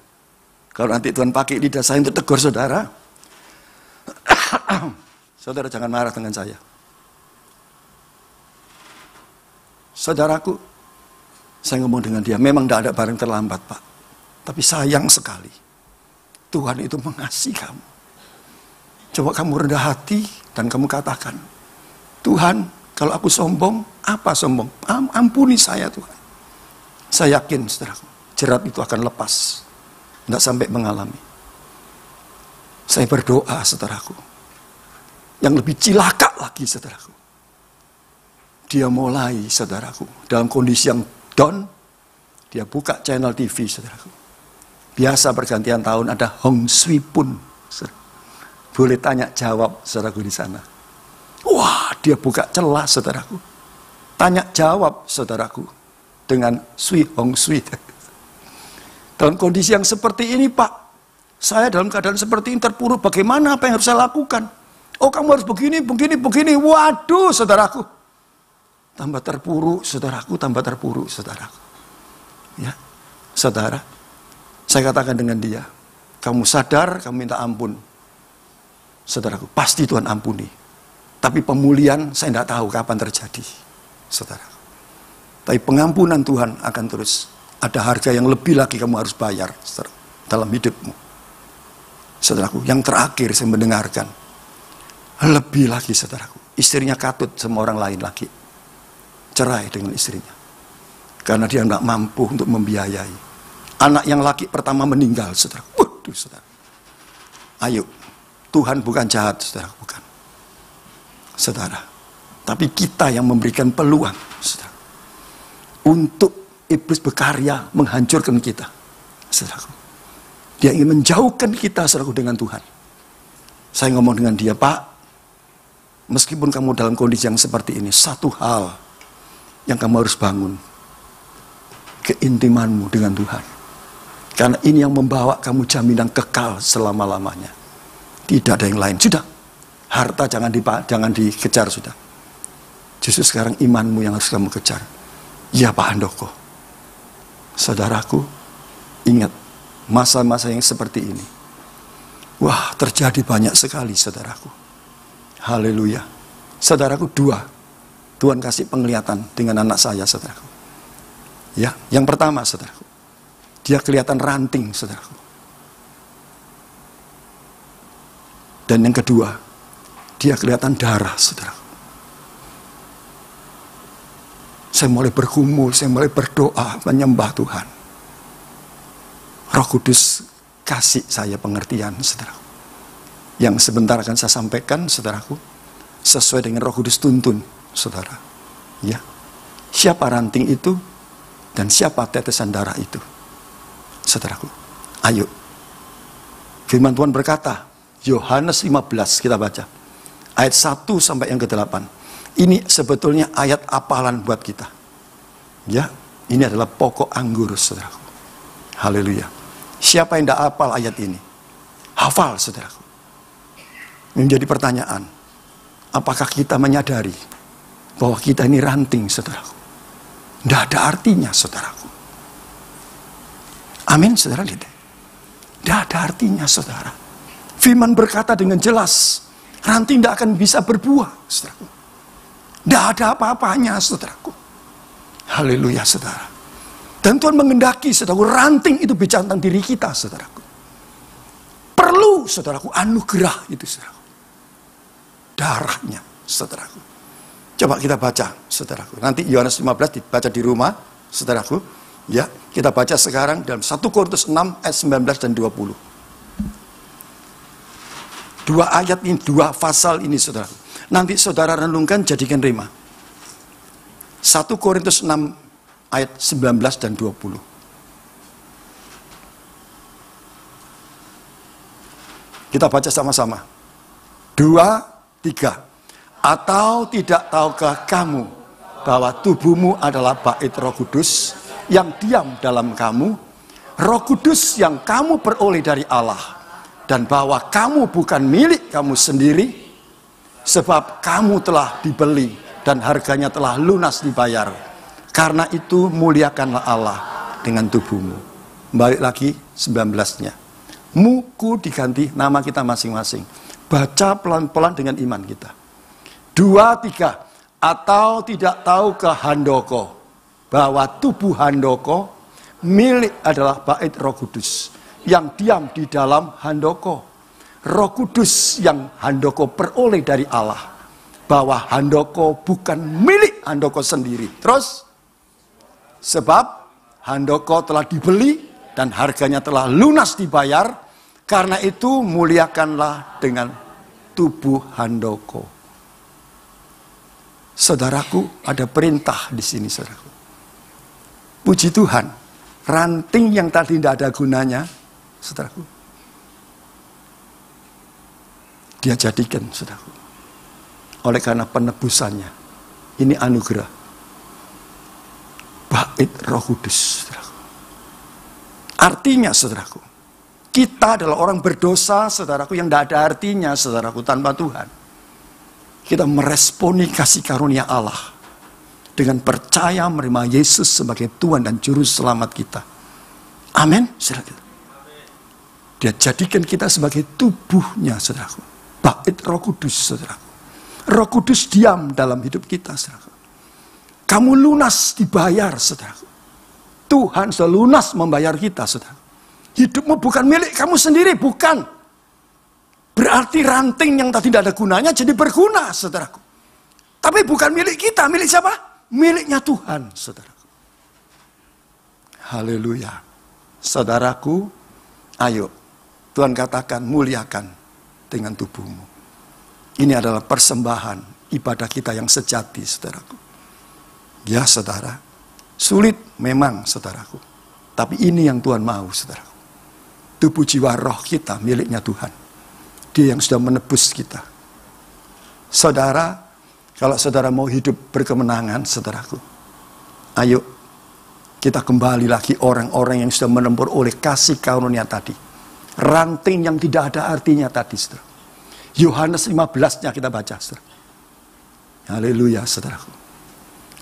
Kalau nanti Tuhan pakai lidah saya untuk tegur saudara, saudara jangan marah dengan saya. Saudaraku, saya ngomong dengan dia, memang tidak ada barang terlambat, Pak. Tapi sayang sekali, Tuhan itu mengasihi kamu. Coba kamu rendah hati dan kamu katakan, Tuhan, kalau aku sombong, apa sombong? Ampuni saya, Tuhan. Saya yakin, saudaraku, jerat itu akan lepas. Tidak sampai mengalami. Saya berdoa, saudaraku. Yang lebih cilaka lagi, saudaraku. Dia mulai, saudaraku, dalam kondisi yang down, dia buka channel TV, saudaraku. Biasa pergantian tahun ada Hong Sui Pun. Boleh tanya jawab, saudaraku, di sana. Wah, dia buka celah, saudaraku. Tanya jawab, saudaraku, dengan Sui Hong Sui. Dalam kondisi yang seperti ini, Pak, saya dalam keadaan seperti ini terpuruk. Bagaimana, apa yang harus saya lakukan? Oh, kamu harus begini, begini, begini. Waduh, saudaraku. Tambah terpuruk, saudaraku, tambah terpuruk, saudaraku. Ya, saudara, saya katakan dengan dia, kamu sadar, kamu minta ampun. Saudaraku, pasti Tuhan ampuni. Tapi pemulihan saya tidak tahu kapan terjadi, saudaraku. Tapi pengampunan Tuhan akan terus. Ada harga yang lebih lagi kamu harus bayar, saudara, dalam hidupmu. Saudaraku, yang terakhir saya mendengarkan. Lebih lagi, saudaraku. Istrinya katut sama orang lain lagi. Cerai dengan istrinya. Karena dia nggak mampu untuk membiayai. Anak yang laki pertama meninggal, saudara. Waduh, saudara. Ayo, Tuhan bukan jahat, saudara, bukan. Saudara, tapi kita yang memberikan peluang, saudara, untuk iblis berkarya menghancurkan kita, saudaraku. Dia ingin menjauhkan kita, saudaraku, dengan Tuhan. Saya ngomong dengan dia, Pak, meskipun kamu dalam kondisi yang seperti ini, satu hal yang kamu harus bangun, keintimanmu dengan Tuhan. Karena ini yang membawa kamu jaminan kekal selama-lamanya. Tidak ada yang lain. Sudah, harta jangan dikejar, sudah. Justru sekarang imanmu yang harus kamu kejar. Ya, Pak Handoko. Saudaraku, ingat, Masa-masa yang seperti ini. Wah, terjadi banyak sekali, saudaraku. Haleluya. Saudaraku, 2. Tuhan kasih penglihatan dengan anak saya, saudaraku. Ya, yang pertama, saudaraku. Dia kelihatan ranting, saudaraku. Dan yang kedua, dia kelihatan darah, saudaraku. Saya mulai bergumul, saya mulai berdoa, menyembah Tuhan. Roh Kudus kasih saya pengertian, saudaraku. Yang sebentar akan saya sampaikan, saudaraku, sesuai dengan Roh Kudus tuntun, saudara. Ya, siapa ranting itu dan siapa tetesan darah itu, saudaraku. Ayo, firman Tuhan berkata, Yohanes 15 kita baca, ayat 1 sampai yang ke-8. Ini sebetulnya ayat apalan buat kita. Ya, ini adalah pokok anggur, saudaraku. Haleluya. Siapa yang tidak hafal ayat ini? Hafal, saudaraku. Menjadi pertanyaan, apakah kita menyadari bahwa kita ini ranting, saudaraku? Tidak ada artinya, saudaraku. Amin, saudara. Tidak ada artinya, saudara. Firman berkata dengan jelas, ranting tidak akan bisa berbuah, saudaraku. Tidak ada apa-apanya, saudaraku. Haleluya, saudara. Dan Tuhan mengendaki, saudaraku, ranting itu bicara tentang diri kita, saudaraku. Perlu, saudaraku, anugerah itu, saudaraku. Darahnya, saudaraku. Coba kita baca, saudaraku. Nanti Yohanes 15 dibaca di rumah, saudaraku. Ya, kita baca sekarang dalam 1 Korintus 6 ayat 19 dan 20. 2 ayat ini, 2 pasal ini, saudaraku. Nanti saudara renungkan, jadikan rema. 1 Korintus 6 ayat 19 dan 20. Kita baca sama-sama. 2, 3. Atau tidak tahukah kamu bahwa tubuhmu adalah bait Roh Kudus yang diam dalam kamu, Roh Kudus yang kamu peroleh dari Allah, dan bahwa kamu bukan milik kamu sendiri, sebab kamu telah dibeli dan harganya telah lunas dibayar. Karena itu muliakanlah Allah dengan tubuhmu. Balik lagi 19-nya. Muku diganti nama kita masing-masing. Baca pelan-pelan dengan iman kita. 2, 3. Atau tidak tahu ke handoko bahwa tubuh handoko milik adalah bait Roh Kudus yang diam di dalam handoko. Roh Kudus yang handoko peroleh dari Allah, bahwa handoko bukan milik handoko sendiri. Terus, sebab handoko telah dibeli dan harganya telah lunas dibayar. Karena itu muliakanlah dengan tubuh handoko. Saudaraku, ada perintah di sini, saudaraku. Puji Tuhan, ranting yang tadi tidak ada gunanya, saudaraku, Dia jadikan, saudaraku, oleh karena penebusannya. Ini anugerah bait Roh Kudus, saudaraku. Artinya, saudaraku, kita adalah orang berdosa, saudaraku, yang tidak ada artinya, saudaraku, tanpa Tuhan. Kita meresponi kasih karunia Allah dengan percaya menerima Yesus sebagai Tuhan dan Juru Selamat kita. Amin, saudaraku. Dia jadikan kita sebagai tubuhnya, saudaraku. Bait Roh Kudus, saudaraku. Roh Kudus diam dalam hidup kita, saudaraku. Kamu lunas dibayar, saudaraku. Tuhan sudah lunas membayar kita, saudaraku. Hidupmu bukan milik kamu sendiri, bukan. Berarti ranting yang tadi tidak ada gunanya jadi berguna, saudaraku. Tapi bukan milik kita, milik siapa? Miliknya Tuhan, saudaraku. Haleluya. Saudaraku, ayo, Tuhan katakan muliakan dengan tubuhmu. Ini adalah persembahan ibadah kita yang sejati, saudaraku. Ya, saudara, sulit memang, saudaraku. Tapi ini yang Tuhan mau, saudaraku. Tubuh, jiwa, roh kita miliknya Tuhan. Dia yang sudah menebus kita. Saudara, kalau saudara mau hidup berkemenangan, saudaraku, ayo kita kembali lagi orang-orang yang sudah menempur oleh kasih karunia tadi. Ranting yang tidak ada artinya tadi, saudara. Yohanes 15-nya kita baca, saudara. Haleluya, saudaraku.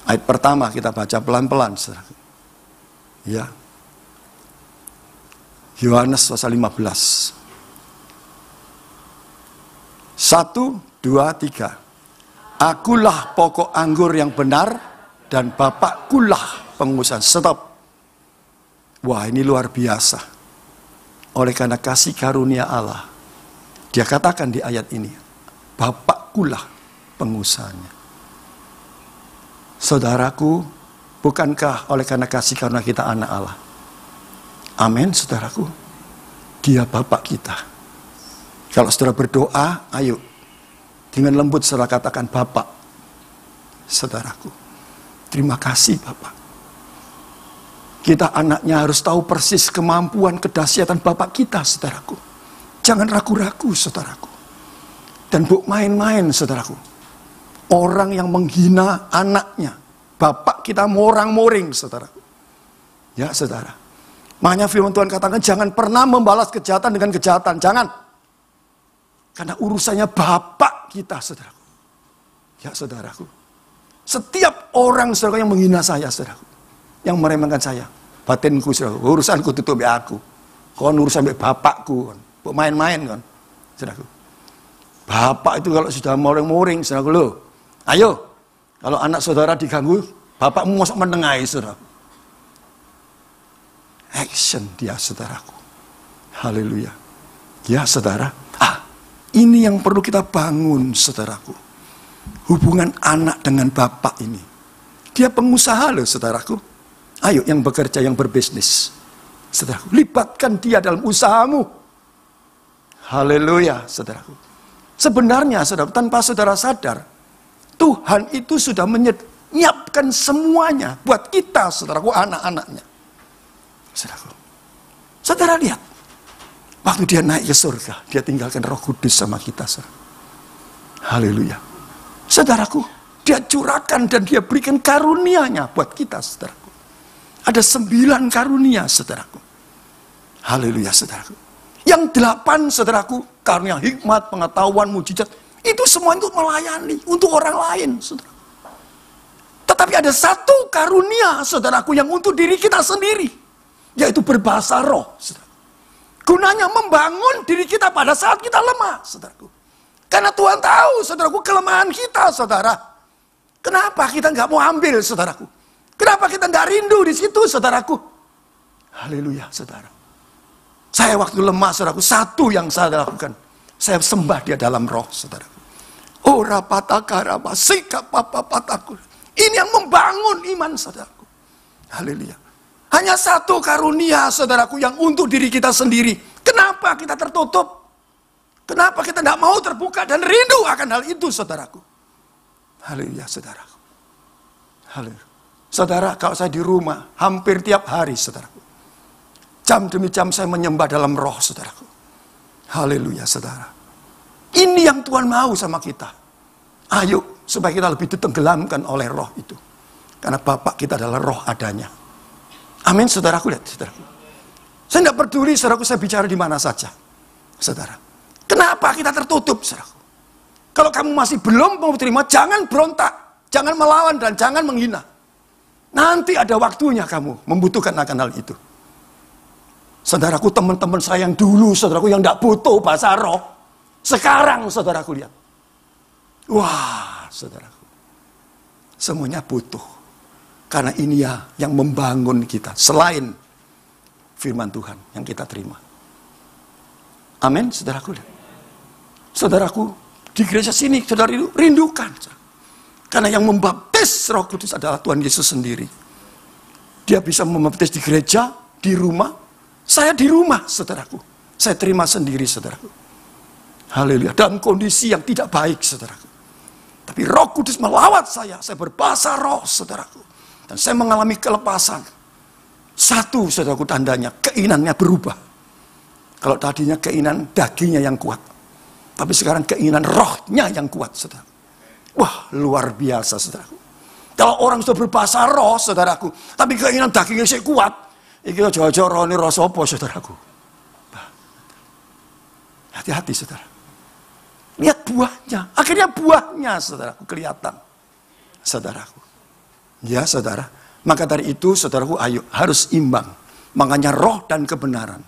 Ayat pertama kita baca pelan-pelan, saudaraku. Ya. Yohanes pasal 15. 1, 2, 3. Akulah pokok anggur yang benar dan Bapakkulah pengusaha. Stop. Wah, ini luar biasa. Oleh karena kasih karunia Allah, dia katakan di ayat ini, Bapakkulah pengusahanya. Saudaraku, bukankah oleh karena kasih karunia kita anak Allah? Amin, saudaraku. Dia Bapak kita. Kalau saudara berdoa, ayo dengan lembut saudara katakan, Bapak, saudaraku, terima kasih Bapak. Kita anaknya harus tahu persis kemampuan, kedahsyatan Bapak kita, saudaraku. Jangan ragu-ragu, saudaraku. Dan bu main-main, saudaraku. Orang yang menghina anaknya, Bapak kita morang-moring, saudaraku. Ya, saudara. Makanya firman Tuhan katakan, jangan pernah membalas kejahatan dengan kejahatan. Jangan. Karena urusannya Bapak kita, saudaraku. Ya, saudaraku. Setiap orang, saudara, yang menghina saya, saudaraku. Yang meremehkan saya. Batinku, saudaraku. Urusanku tutup ya aku. Kon urusan sampai bapakku. Kon main-main, kan. Saudaraku. Bapak itu kalau sudah moring-moring, saudaraku, loh. Ayo. Kalau anak saudara diganggu, bapakmu masuk menengahi, saudaraku. Action dia, saudaraku. Haleluya. Ya, saudara. Ini yang perlu kita bangun, saudaraku. Hubungan anak dengan bapak ini. Dia pengusaha loh, saudaraku. Ayo yang bekerja, yang berbisnis. Saudaraku, libatkan dia dalam usahamu. Haleluya, saudaraku. Sebenarnya, saudaraku, tanpa saudara sadar, Tuhan itu sudah menyiapkan semuanya buat kita, saudaraku, anak-anaknya. Saudaraku, saudara lihat. Waktu dia naik ke surga, dia tinggalkan Roh Kudus sama kita, saudara. Haleluya. Saudaraku, dia curahkan dan dia berikan karunia-Nya buat kita, saudaraku. Ada 9 karunia, saudaraku. Haleluya, saudaraku. Yang 8, saudaraku, karunia hikmat, pengetahuan, mujizat. Itu semua untuk melayani, untuk orang lain, saudara. Tetapi ada 1 karunia, saudaraku, yang untuk diri kita sendiri. Yaitu berbahasa roh, saudara. Gunanya membangun diri kita pada saat kita lemah, saudaraku. Karena Tuhan tahu, saudaraku, kelemahan kita, saudara. Kenapa kita nggak mau ambil, saudaraku? Kenapa kita nggak rindu di situ, saudaraku? Haleluya, saudara. Saya waktu lemah, saudaraku, 1 yang saya lakukan. Saya sembah dia dalam roh, saudaraku. Ora patakaraba, sikap pataku. Ini yang membangun iman, saudaraku. Haleluya. Hanya 1 karunia, saudaraku, yang untuk diri kita sendiri. Kenapa kita tertutup? Kenapa kita tidak mau terbuka dan rindu akan hal itu, saudaraku? Haleluya, saudaraku. Haleluya. Saudara, kalau saya di rumah, hampir tiap hari, saudaraku. Jam demi jam saya menyembah dalam roh, saudaraku. Haleluya, saudara. Ini yang Tuhan mau sama kita. Ayo, supaya kita lebih ditenggelamkan oleh roh itu. Karena Bapak kita adalah roh adanya. Amin, saudaraku, lihat, saudaraku. Saya tidak peduli, saudaraku, saya bicara di mana saja. Saudara, kenapa kita tertutup, saudaraku? Kalau kamu masih belum mau terima, jangan berontak, jangan melawan, dan jangan menghina. Nanti ada waktunya kamu membutuhkan akan hal itu. Saudaraku, teman-teman saya yang dulu, saudaraku, yang tidak butuh bahasa roh, sekarang, saudaraku, lihat. Wah, saudaraku, semuanya butuh. Karena ini ya yang membangun kita. Selain firman Tuhan yang kita terima. Amin, saudaraku. Saudaraku, di gereja sini, saudara rindukan. Karena yang membaptis Roh Kudus adalah Tuhan Yesus sendiri. Dia bisa membaptis di gereja, di rumah. Saya di rumah, saudaraku. Saya terima sendiri, saudaraku. Haleluya. Dalam kondisi yang tidak baik, saudaraku. Tapi Roh Kudus melawat saya berbahasa roh, saudaraku. Dan saya mengalami kelepasan. 1, saudaraku, tandanya, keinginannya berubah. Kalau tadinya keinginan dagingnya yang kuat. Tapi sekarang keinginan rohnya yang kuat, saudara. Wah, luar biasa, saudaraku. Kalau orang sudah berbahasa roh, saudaraku, tapi keinginan dagingnya saya kuat. Iki jauh-jauh roh ini roh sopo, saudaraku. Hati-hati, saudara. Lihat buahnya. Akhirnya buahnya, saudaraku, kelihatan. Saudaraku. Ya, saudara. Maka dari itu, saudaraku, ayo harus imbang. Makanya roh dan kebenaran.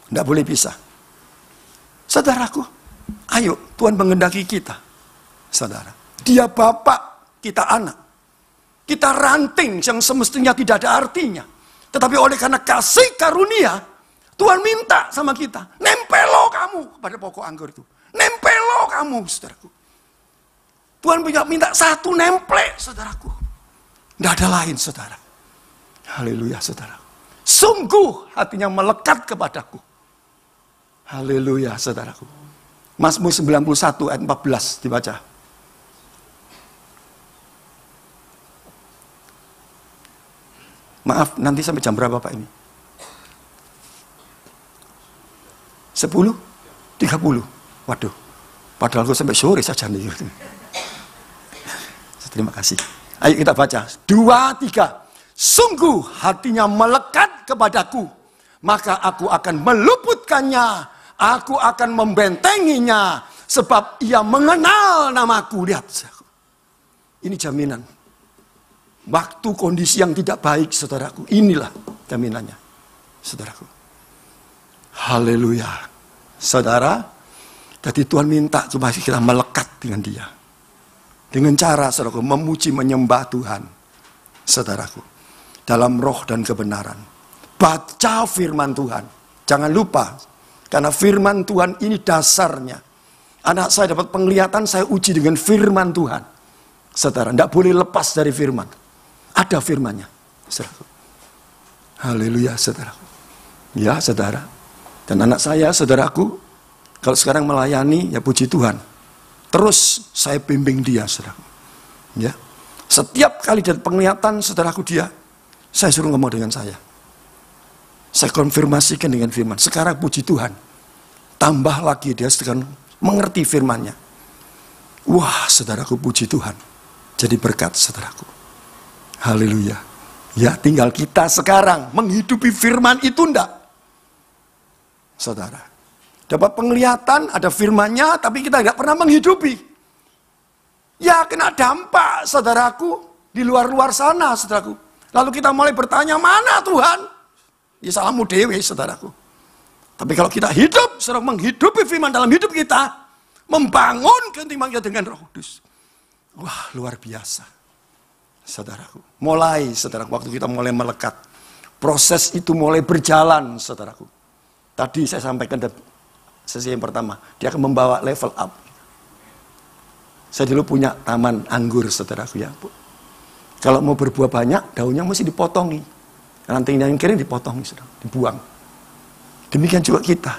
Tidak boleh pisah. Saudaraku, ayo Tuhan mengendaki kita. Saudara, Dia Bapak, kita anak. Kita ranting yang semestinya tidak ada artinya. Tetapi oleh karena kasih karunia, Tuhan minta sama kita, nempelo kamu pada pokok anggur itu. Nempelo kamu, saudaraku. Tuhan minta satu nemple, saudaraku. Tidak ada lain, saudara. Haleluya, saudara. Sungguh hatinya melekat kepadaku. Haleluya, saudaraku. Mazmur 91 ayat 14 dibaca. Maaf, nanti sampai jam berapa Pak ini? 10? 30? Waduh, padahal aku sampai sore saja nih. Terima kasih. Ayo kita baca. 2, 3. Sungguh hatinya melekat kepadaku, maka aku akan meluputkannya, aku akan membentenginya, sebab ia mengenal namaku. Lihat, ini jaminan. Waktu kondisi yang tidak baik, saudaraku, inilah jaminannya, saudaraku. Haleluya. Saudara, jadi Tuhan minta supaya kita melekat dengan Dia. Dengan cara, saudaraku, memuji, menyembah Tuhan. Saudaraku, dalam roh dan kebenaran. Baca firman Tuhan. Jangan lupa, karena firman Tuhan ini dasarnya. Anak saya dapat penglihatan, saya uji dengan firman Tuhan. Saudara, tidak boleh lepas dari firman. Ada firmannya, saudaraku. Haleluya, saudaraku. Ya, saudara. Dan anak saya, saudaraku, kalau sekarang melayani, ya puji Tuhan. Terus saya bimbing dia, saudaraku. Ya. Setiap kali dari penglihatan, saudaraku, dia, saya suruh ngomong dengan saya. Saya konfirmasikan dengan firman. Sekarang puji Tuhan. Tambah lagi dia sedang mengerti firmannya. Wah, saudaraku, puji Tuhan. Jadi berkat, saudaraku. Haleluya. Ya, tinggal kita sekarang menghidupi firman itu enggak? Saudara. Dapat penglihatan, ada firmannya, tapi kita enggak pernah menghidupi. Ya, kena dampak, saudaraku, di luar-luar sana, saudaraku. Lalu kita mulai bertanya, mana Tuhan? Ya, salahmu dewe, saudaraku. Tapi kalau kita hidup, saudara, menghidupi firman dalam hidup kita, membangun ketimbangan dengan Roh Kudus. Wah, luar biasa, saudaraku. Mulai, saudaraku, waktu kita mulai melekat, proses itu mulai berjalan, saudaraku. Tadi saya sampaikan sesi yang pertama, dia akan membawa level up. Saya dulu punya taman anggur, saudaraku, ya. Kalau mau berbuah banyak, daunnya mesti dipotongi. Ranting yang kiri dipotong, saudara, dibuang. Demikian juga kita.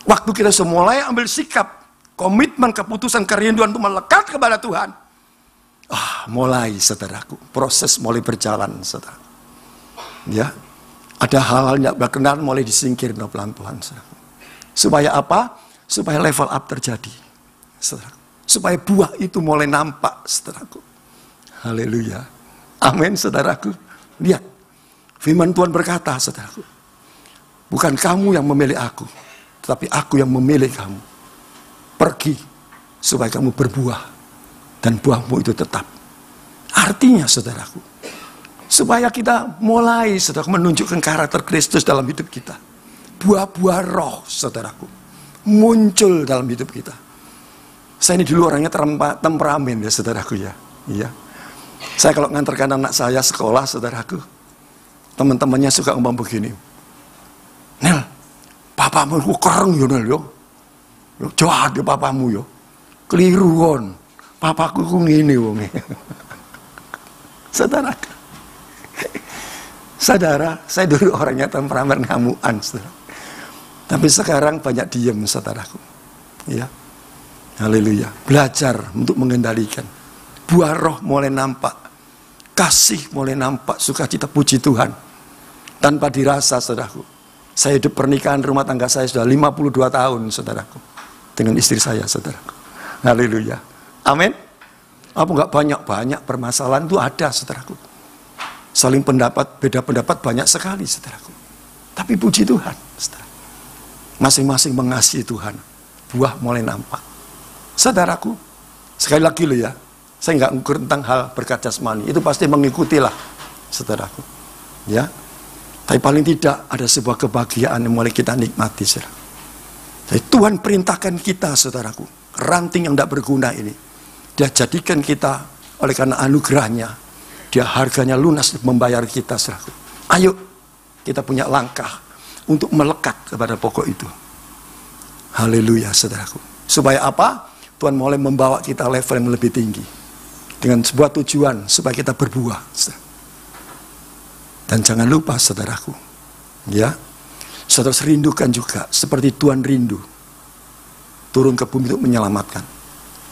Waktu kita semua mulai ambil sikap, komitmen, keputusan, kerinduan untuk melekat kepada Tuhan. Mulai, saudaraku, proses mulai berjalan, saudara. Ya, ada hal-hal yang berkenan mulai disingkir pelan-pelan, saudara. Supaya apa? Supaya level up terjadi, saudara. Supaya buah itu mulai nampak, saudaraku. Haleluya. Amin, saudaraku. Lihat, firman Tuhan berkata, saudaraku, bukan kamu yang memilih aku, tetapi aku yang memilih kamu. Pergi, supaya kamu berbuah, dan buahmu itu tetap. Artinya, saudaraku, supaya kita mulai, saudaraku, menunjukkan karakter Kristus dalam hidup kita. Buah-buah roh, saudaraku, muncul dalam hidup kita. Saya ini dulu orangnya temperamen, ya, saudaraku, ya. Iya. Saya kalau ngantarkan anak saya sekolah, saudaraku, teman-temannya suka ngomong begini, Nel, papamu itu keren yo, Nel, yo. Jahat ya papamu yo. Keliru kon. Papaku ku ngene wong. Saudaraku. Saudara, saya dulu orangnya temperamen ngamuan, saudara. Tapi sekarang banyak diam, saudaraku. Ya. Haleluya. Belajar untuk mengendalikan. Buah roh mulai nampak. Kasih mulai nampak. Sukacita, puji Tuhan. Tanpa dirasa, saudaraku. Saya hidup pernikahan rumah tangga saya sudah 52 tahun, saudaraku. Dengan istri saya, saudaraku. Haleluya. Amin. Apa enggak banyak permasalahan itu ada, saudaraku. Saling pendapat, beda pendapat banyak sekali, saudaraku. Tapi puji Tuhan, saudara. Masing-masing mengasihi Tuhan. Buah mulai nampak. Saudaraku, sekali lagi loh ya, saya nggak ngukur tentang hal berkat jasmani. Itu pasti mengikutilah, saudaraku. Ya, Tapi paling tidak ada sebuah kebahagiaan yang mulai kita nikmati, saudara. Jadi Tuhan perintahkan kita, saudaraku, ranting yang tidak berguna ini, Dia jadikan kita oleh karena anugerahnya, Dia harganya lunas membayar kita, saudaraku. Ayo kita punya langkah untuk melekat kepada pokok itu. Haleluya, saudaraku. Supaya apa? Tuhan mulai membawa kita level yang lebih tinggi dengan sebuah tujuan supaya kita berbuah, saudara. Dan jangan lupa, saudaraku, ya, saudara rindukan juga seperti Tuhan rindu turun ke bumi untuk menyelamatkan.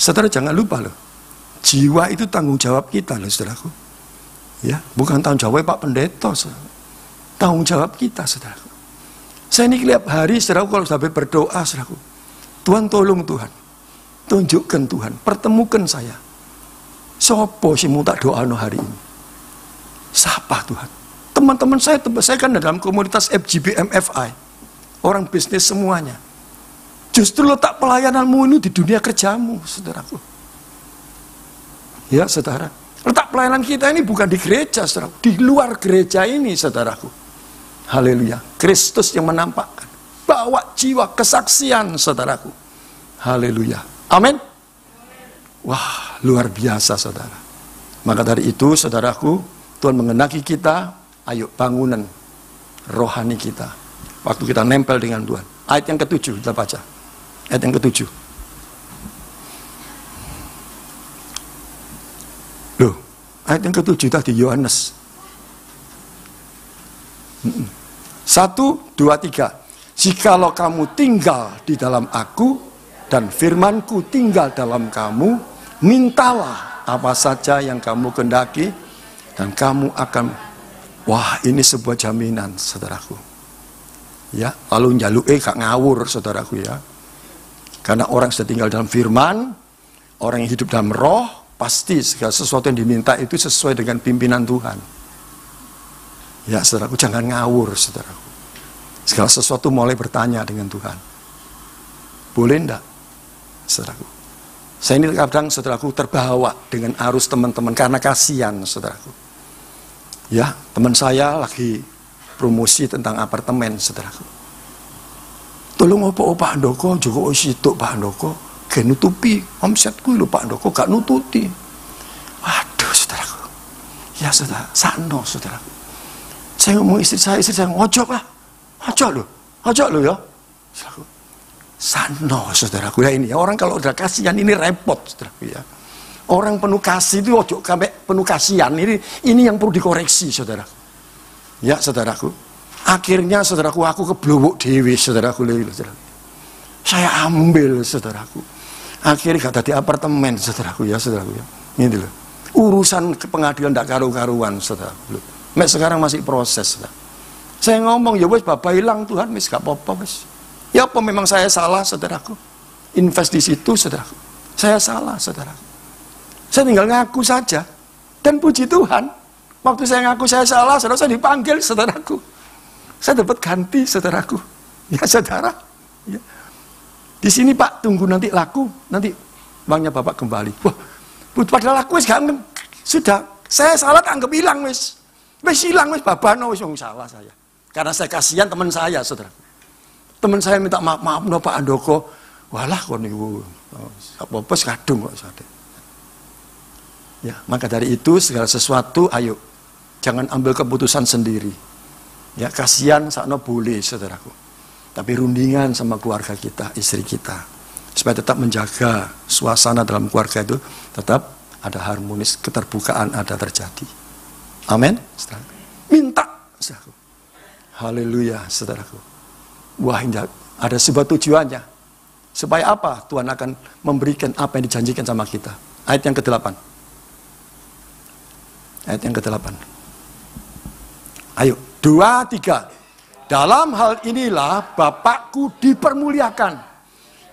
Saudara jangan lupa loh, jiwa itu tanggung jawab kita loh, saudaraku. Ya, bukan tanggung jawab Pak Pendeta, saudara. Tanggung jawab kita, saudaraku. Saya ini tiap hari, saudaraku, kalau sampai berdoa, saudaraku, Tuhan tolong Tuhan, tunjukkan Tuhan, pertemukan saya. Sopo sih mau tak doa no hari ini? Siapa Tuhan? Teman-teman saya kan dalam komunitas FGBMFI, orang bisnis semuanya. Justru letak pelayananmu ini di dunia kerjamu, saudaraku. Ya, saudara. Letak pelayanan kita ini bukan di gereja, saudara. Di luar gereja ini, saudaraku. Haleluya. Kristus yang menampakkan. Bawa jiwa kesaksian, saudaraku. Haleluya. Amin. Wah, luar biasa, saudara. Maka dari itu, saudaraku, Tuhan mengenaki kita. Ayo bangunan rohani kita. Waktu kita nempel dengan Tuhan. Ayat yang ke-7 kita baca. Ayat yang ke-7. Loh, ayat yang ke-7 tadi Yohanes. 1, 2, 3. Jikalau kamu tinggal di dalam aku dan firmanku tinggal dalam kamu, mintalah apa saja yang kamu kehendaki dan kamu akan. Wah, ini sebuah jaminan, saudaraku. Ya, lalu njaluke gak ngawur, saudaraku ya. Karena orang sudah tinggal dalam firman, orang yang hidup dalam roh, pasti segala sesuatu yang diminta itu sesuai dengan pimpinan Tuhan. Ya, saudaraku, jangan ngawur, saudaraku. Segala sesuatu mulai bertanya dengan Tuhan. Boleh enggak, saudaraku? Saya ini kadang, saudaraku, terbawa dengan arus teman-teman karena kasihan, saudaraku. Ya, teman saya lagi promosi tentang apartemen, saudaraku. Tolong opo Pak Handoko, juga situ Pak Handoko, gak nutupi omsetku lho Pak Handoko, gak nututi. Waduh, saudaraku. Ya saudara, sano, saudaraku. Saya ngomong istri saya ojo Pak, ojo lo ya. Saudaraku. Sano, saudaraku ya ini. Orang kalau udah kasihan ini repot, saudaraku ya. Orang penuh kasih itu ojo sampai penuh kasihan. Ini yang perlu dikoreksi, saudara. Ya, saudaraku. Akhirnya, saudaraku, aku keblowok dewi, saudaraku. Saya ambil, saudaraku. Akhirnya gak ada di apartemen, saudaraku ya, saudaraku ya. Ini loh. Urusan ke pengadilan tidak karu-karuan, saudaraku. Sekarang masih proses, saudara. Saya ngomong, ya wes Bapak hilang Tuhan, wes gak apa-apa, wes. Ya apa memang saya salah, saudaraku. Invest di situ, saudaraku. Saya salah, saudaraku. Saya tinggal ngaku saja. Dan puji Tuhan, waktu saya ngaku saya salah, saudara, saya dipanggil, saudaraku. Saya dapat ganti, saudaraku. Ya, saudara. Ya. Di sini Pak, tunggu nanti laku, nanti banknya Bapak kembali. Wah, padahal laku sudah, saya salah anggap hilang, wis. Wis hilang, wis babano, wis salah saya. Karena saya kasihan teman saya, saudara. Teman saya minta maaf no Pak Handoko. Walah, kok niku apa-apa kadung kok sadar. Ya, maka dari itu segala sesuatu ayo jangan ambil keputusan sendiri. Ya, kasihan sakno boleh, saudaraku. Tapi rundingan sama keluarga kita, istri kita. Supaya tetap menjaga suasana dalam keluarga itu tetap ada harmonis, keterbukaan ada terjadi. Amin. Minta, saudaraku. Haleluya, saudaraku. Wah, ada sebuah tujuannya. Supaya apa? Tuhan akan memberikan apa yang dijanjikan sama kita. Ayat yang ke-8. Ayat yang ke-8. Ayo, 2, 3. Dalam hal inilah Bapakku dipermuliakan.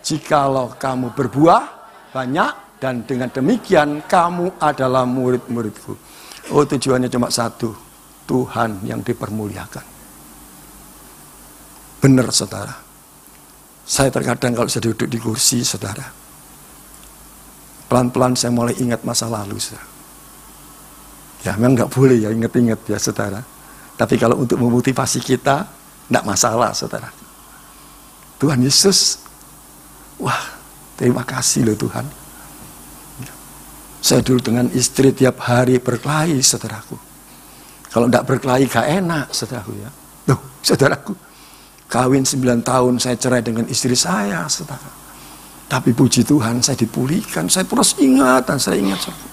Jikalau kamu berbuah banyak dan dengan demikian kamu adalah murid-muridku. Oh, tujuannya cuma satu. Tuhan yang dipermuliakan. Benar, saudara. Saya terkadang kalau saya duduk di kursi, saudara, pelan-pelan saya mulai ingat masa lalu, saudara. Ya, memang nggak boleh ya ingat-ingat ya, saudara. Tapi kalau untuk memotivasi kita, tidak masalah, saudara. Tuhan Yesus, wah, terima kasih loh Tuhan. Saya dulu dengan istri tiap hari berkelahi, saudaraku. Kalau tidak berkelahi gak enak, saudaraku ya. Loh, saudaraku, kawin 9 tahun saya cerai dengan istri saya, saudara. Tapi puji Tuhan, saya dipulihkan. Saya terus ingat, dan saya ingat, saudara.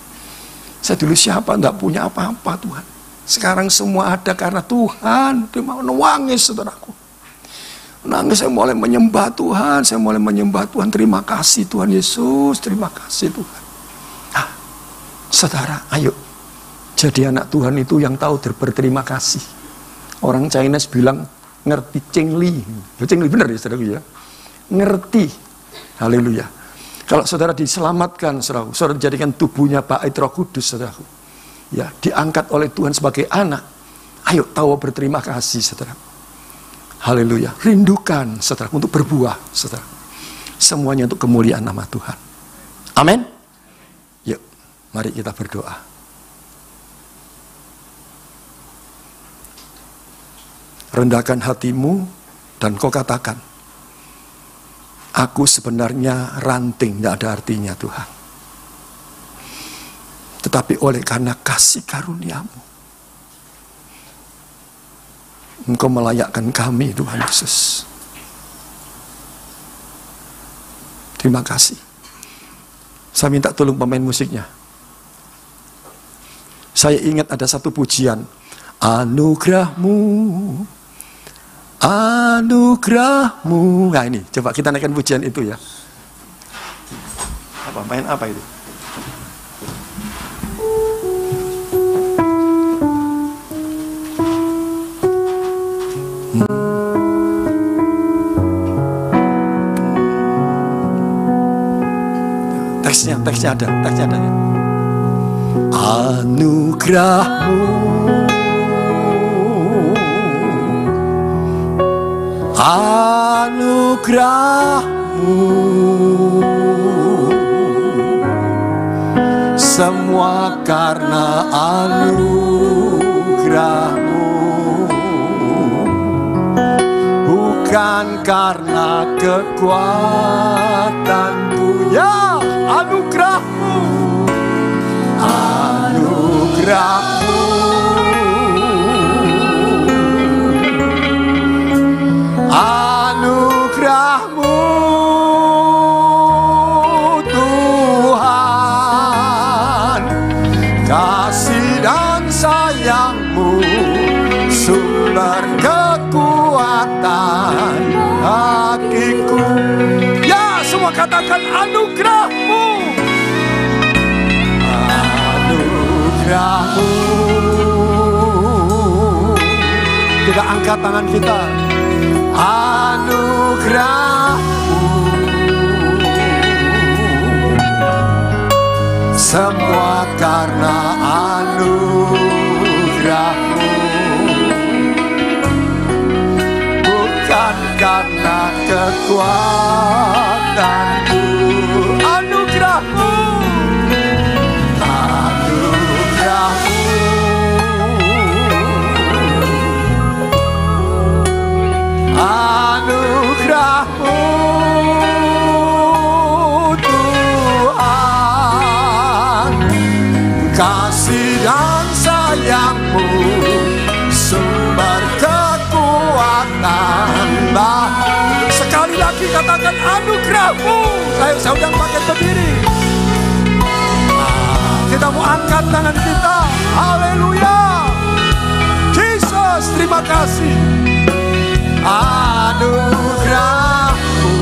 Saya dulu siapa, tidak punya apa-apa, Tuhan. Sekarang semua ada karena Tuhan. Dia mau nangis, saudaraku. Nangis, saya mulai menyembah Tuhan. Saya mulai menyembah Tuhan. Terima kasih Tuhan Yesus. Terima kasih Tuhan. Nah, saudara, ayo. Jadi anak Tuhan itu yang tahu berterima kasih. Orang Chinese bilang, ngerti cengli. Cengli benar ya, saudaraku ya. Ngerti. Haleluya. Kalau saudara diselamatkan, saudara dijadikan tubuhnya bait Roh Kudus, saudaraku. Ya, diangkat oleh Tuhan sebagai anak. Ayo tahu berterima kasih, saudara. Haleluya. Rindukan, saudara, untuk berbuah, saudara. Semuanya untuk kemuliaan nama Tuhan. Amin. Yuk, mari kita berdoa. Rendahkan hatimu dan kau katakan, aku sebenarnya ranting, tidak ada artinya Tuhan. Tetapi oleh karena kasih karunia-Mu, Engkau melayakkan kami, Tuhan Yesus. Terima kasih. Saya minta tolong pemain musiknya. Saya ingat ada satu pujian. Anugerah-Mu, anugerah-Mu. Nah ini, coba kita naikkan pujian itu ya. Apa, main apa itu? Teksnya ada ya. Anugerah-Mu, anugerah-Mu, semua karena anugerah-Mu, bukan karena kekuatanku. Ya, anugerah-Mu, anugerah-Mu, anugerah-Mu, Tuhan. Kasih dan sayang-Mu, sumber kekuatan hatiku. Ya, semua katakan anugerah-Mu, anugerah-Mu. Kita angkat tangan kita. Anugerah-Mu, semua karena anugerah-Mu, bukan karena kekuatanku. Anugerah-Mu, anugerah-Mu, anugerah-Mu, Tuhan. Kasih dan sayang-Mu, sumber kekuatan. Sekali lagi katakan anugerah-Mu. Saya undang pakai berdiri. Kita mau angkat tangan kita. Haleluya. Yesus, terima kasih. Anugerah-Mu,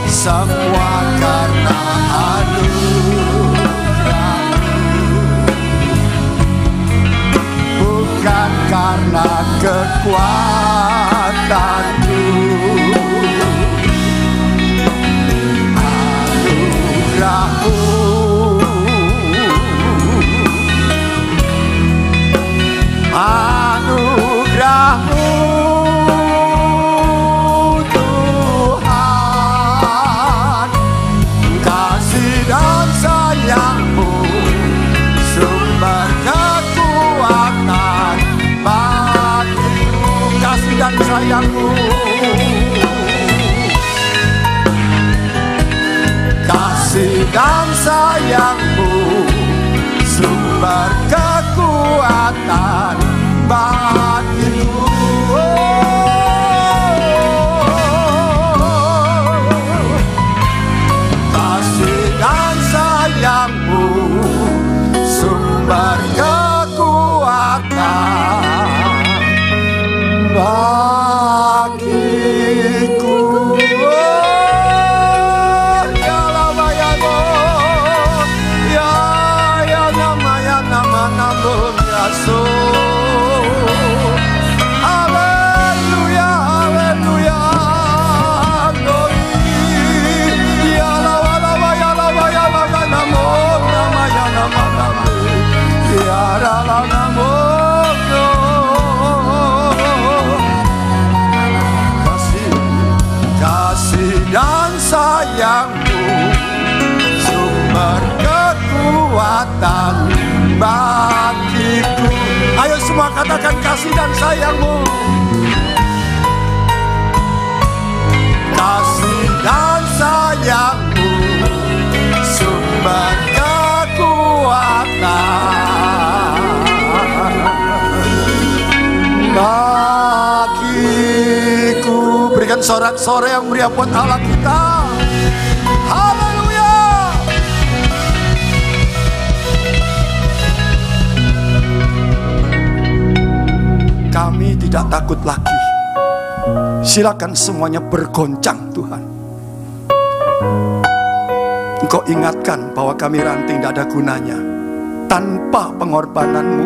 semua karena anugerah-Mu, bukan karena kekuatanku. Anugerah-Mu, anugerah-Mu, Tuhan. Kasih dan sayang-Mu, sumber semua katakan kasih dan sayang-Mu. Kasih dan sayang-Mu sumber kekuatan bagiku. Berikan sorak-sorai yang meriah buat Allah kita. Haleluya. Kami tidak takut lagi. Silakan semuanya bergoncang Tuhan. Engkau ingatkan bahwa kami ranting tidak ada gunanya tanpa pengorbanan-Mu,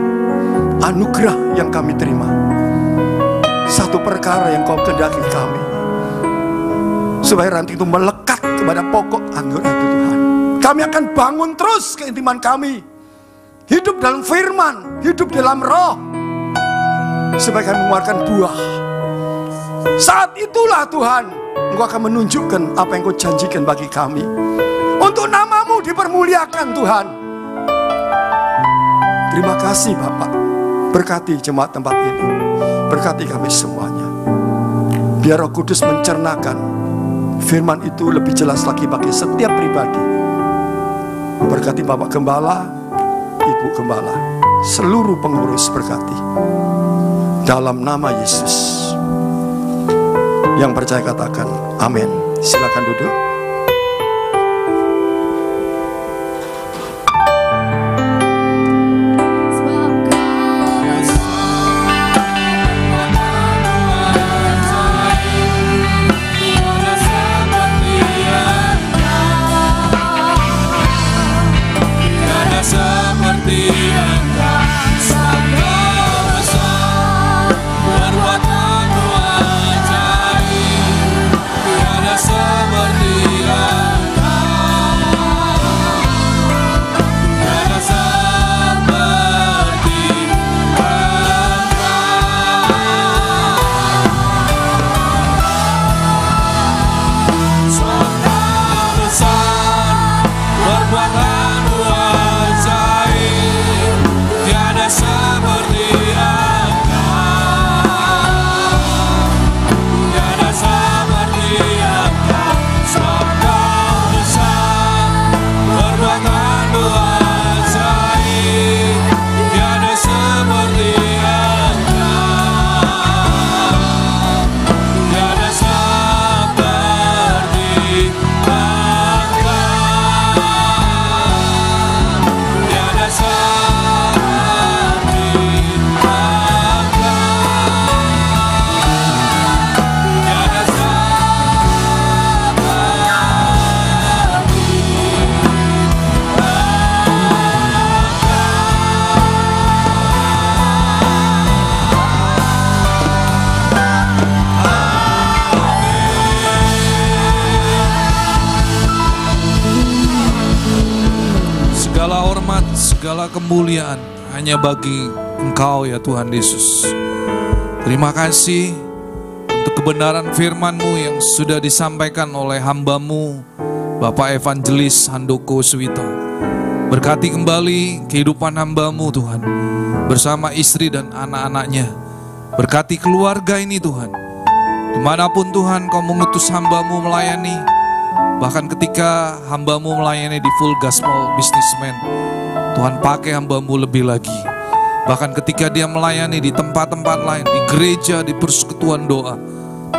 anugerah yang kami terima. Satu perkara yang Kau kehendaki kami, supaya ranting itu melekat kepada pokok anggur itu Tuhan. Kami akan bangun terus keintiman kami, hidup dalam firman, hidup dalam roh, supaya kami mengeluarkan buah. Saat itulah Tuhan, Engkau akan menunjukkan apa yang Kau janjikan bagi kami. Untuk nama-Mu dipermuliakan Tuhan. Terima kasih Bapak. Berkati jemaat tempat ini. Berkati kami semuanya. Biar Roh Kudus mencernakan firman itu lebih jelas lagi bagi setiap pribadi. Berkati Bapak Gembala, Ibu Gembala, seluruh pengurus berkati. Dalam nama Yesus. Yang percaya katakan amin. Silakan duduk. Segala kemuliaan hanya bagi Engkau ya Tuhan Yesus. Terima kasih untuk kebenaran firman-Mu yang sudah disampaikan oleh hamba-Mu Bapak Evangelis Handoko Suwito. Berkati kembali kehidupan hamba-Mu Tuhan, bersama istri dan anak-anaknya. Berkati keluarga ini Tuhan. Dimanapun Tuhan Kau mengutus hamba-Mu melayani, bahkan ketika hamba-Mu melayani di Full Gospel Businessman, Tuhan pakai hamba-Mu lebih lagi. Bahkan ketika dia melayani di tempat-tempat lain, di gereja, di persekutuan doa,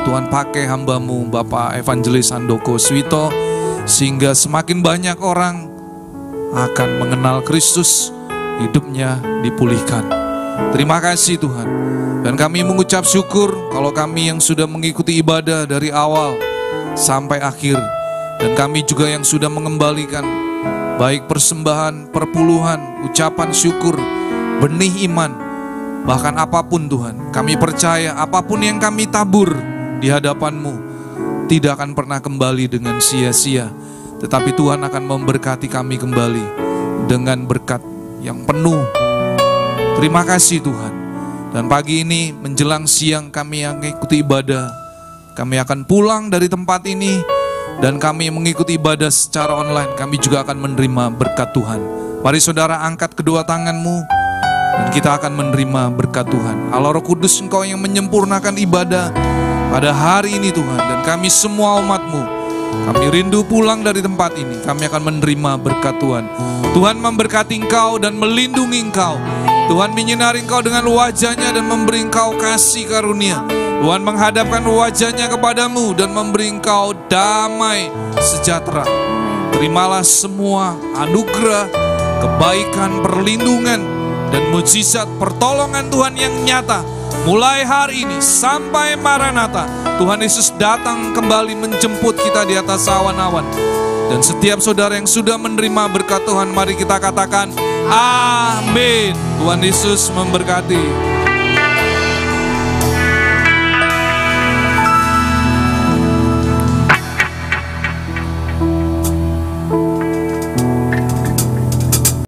Tuhan pakai hamba-Mu Bapak Evangelis Handoko Suwito, sehingga semakin banyak orang akan mengenal Kristus, hidupnya dipulihkan. Terima kasih Tuhan. Dan kami mengucap syukur kalau kami yang sudah mengikuti ibadah dari awal sampai akhir, dan kami juga yang sudah mengembalikan baik persembahan, perpuluhan, ucapan syukur, benih iman, bahkan apapun Tuhan. Kami percaya apapun yang kami tabur di hadapan-Mu tidak akan pernah kembali dengan sia-sia, tetapi Tuhan akan memberkati kami kembali dengan berkat yang penuh. Terima kasih Tuhan. Dan pagi ini menjelang siang kami yang mengikuti ibadah, kami akan pulang dari tempat ini, dan kami mengikuti ibadah secara online, kami juga akan menerima berkat Tuhan. Mari saudara angkat kedua tanganmu Dan kita akan menerima berkat Tuhan. Allah Roh Kudus, Engkau yang menyempurnakan ibadah pada hari ini Tuhan. Dan kami semua umat-Mu, kami rindu pulang dari tempat ini. Kami akan menerima berkat Tuhan. Tuhan memberkati Engkau dan melindungi Engkau. Tuhan menyinari Engkau dengan wajah-Nya dan memberi Engkau kasih karunia. Tuhan menghadapkan wajah-Nya kepadamu dan memberi Engkau damai sejahtera. Terimalah semua anugerah, kebaikan, perlindungan, dan mujizat pertolongan Tuhan yang nyata. Mulai hari ini sampai Maranatha, Tuhan Yesus datang kembali menjemput kita di atas awan-awan. Dan setiap saudara yang sudah menerima berkat Tuhan, mari kita katakan amin. Tuhan Yesus memberkati.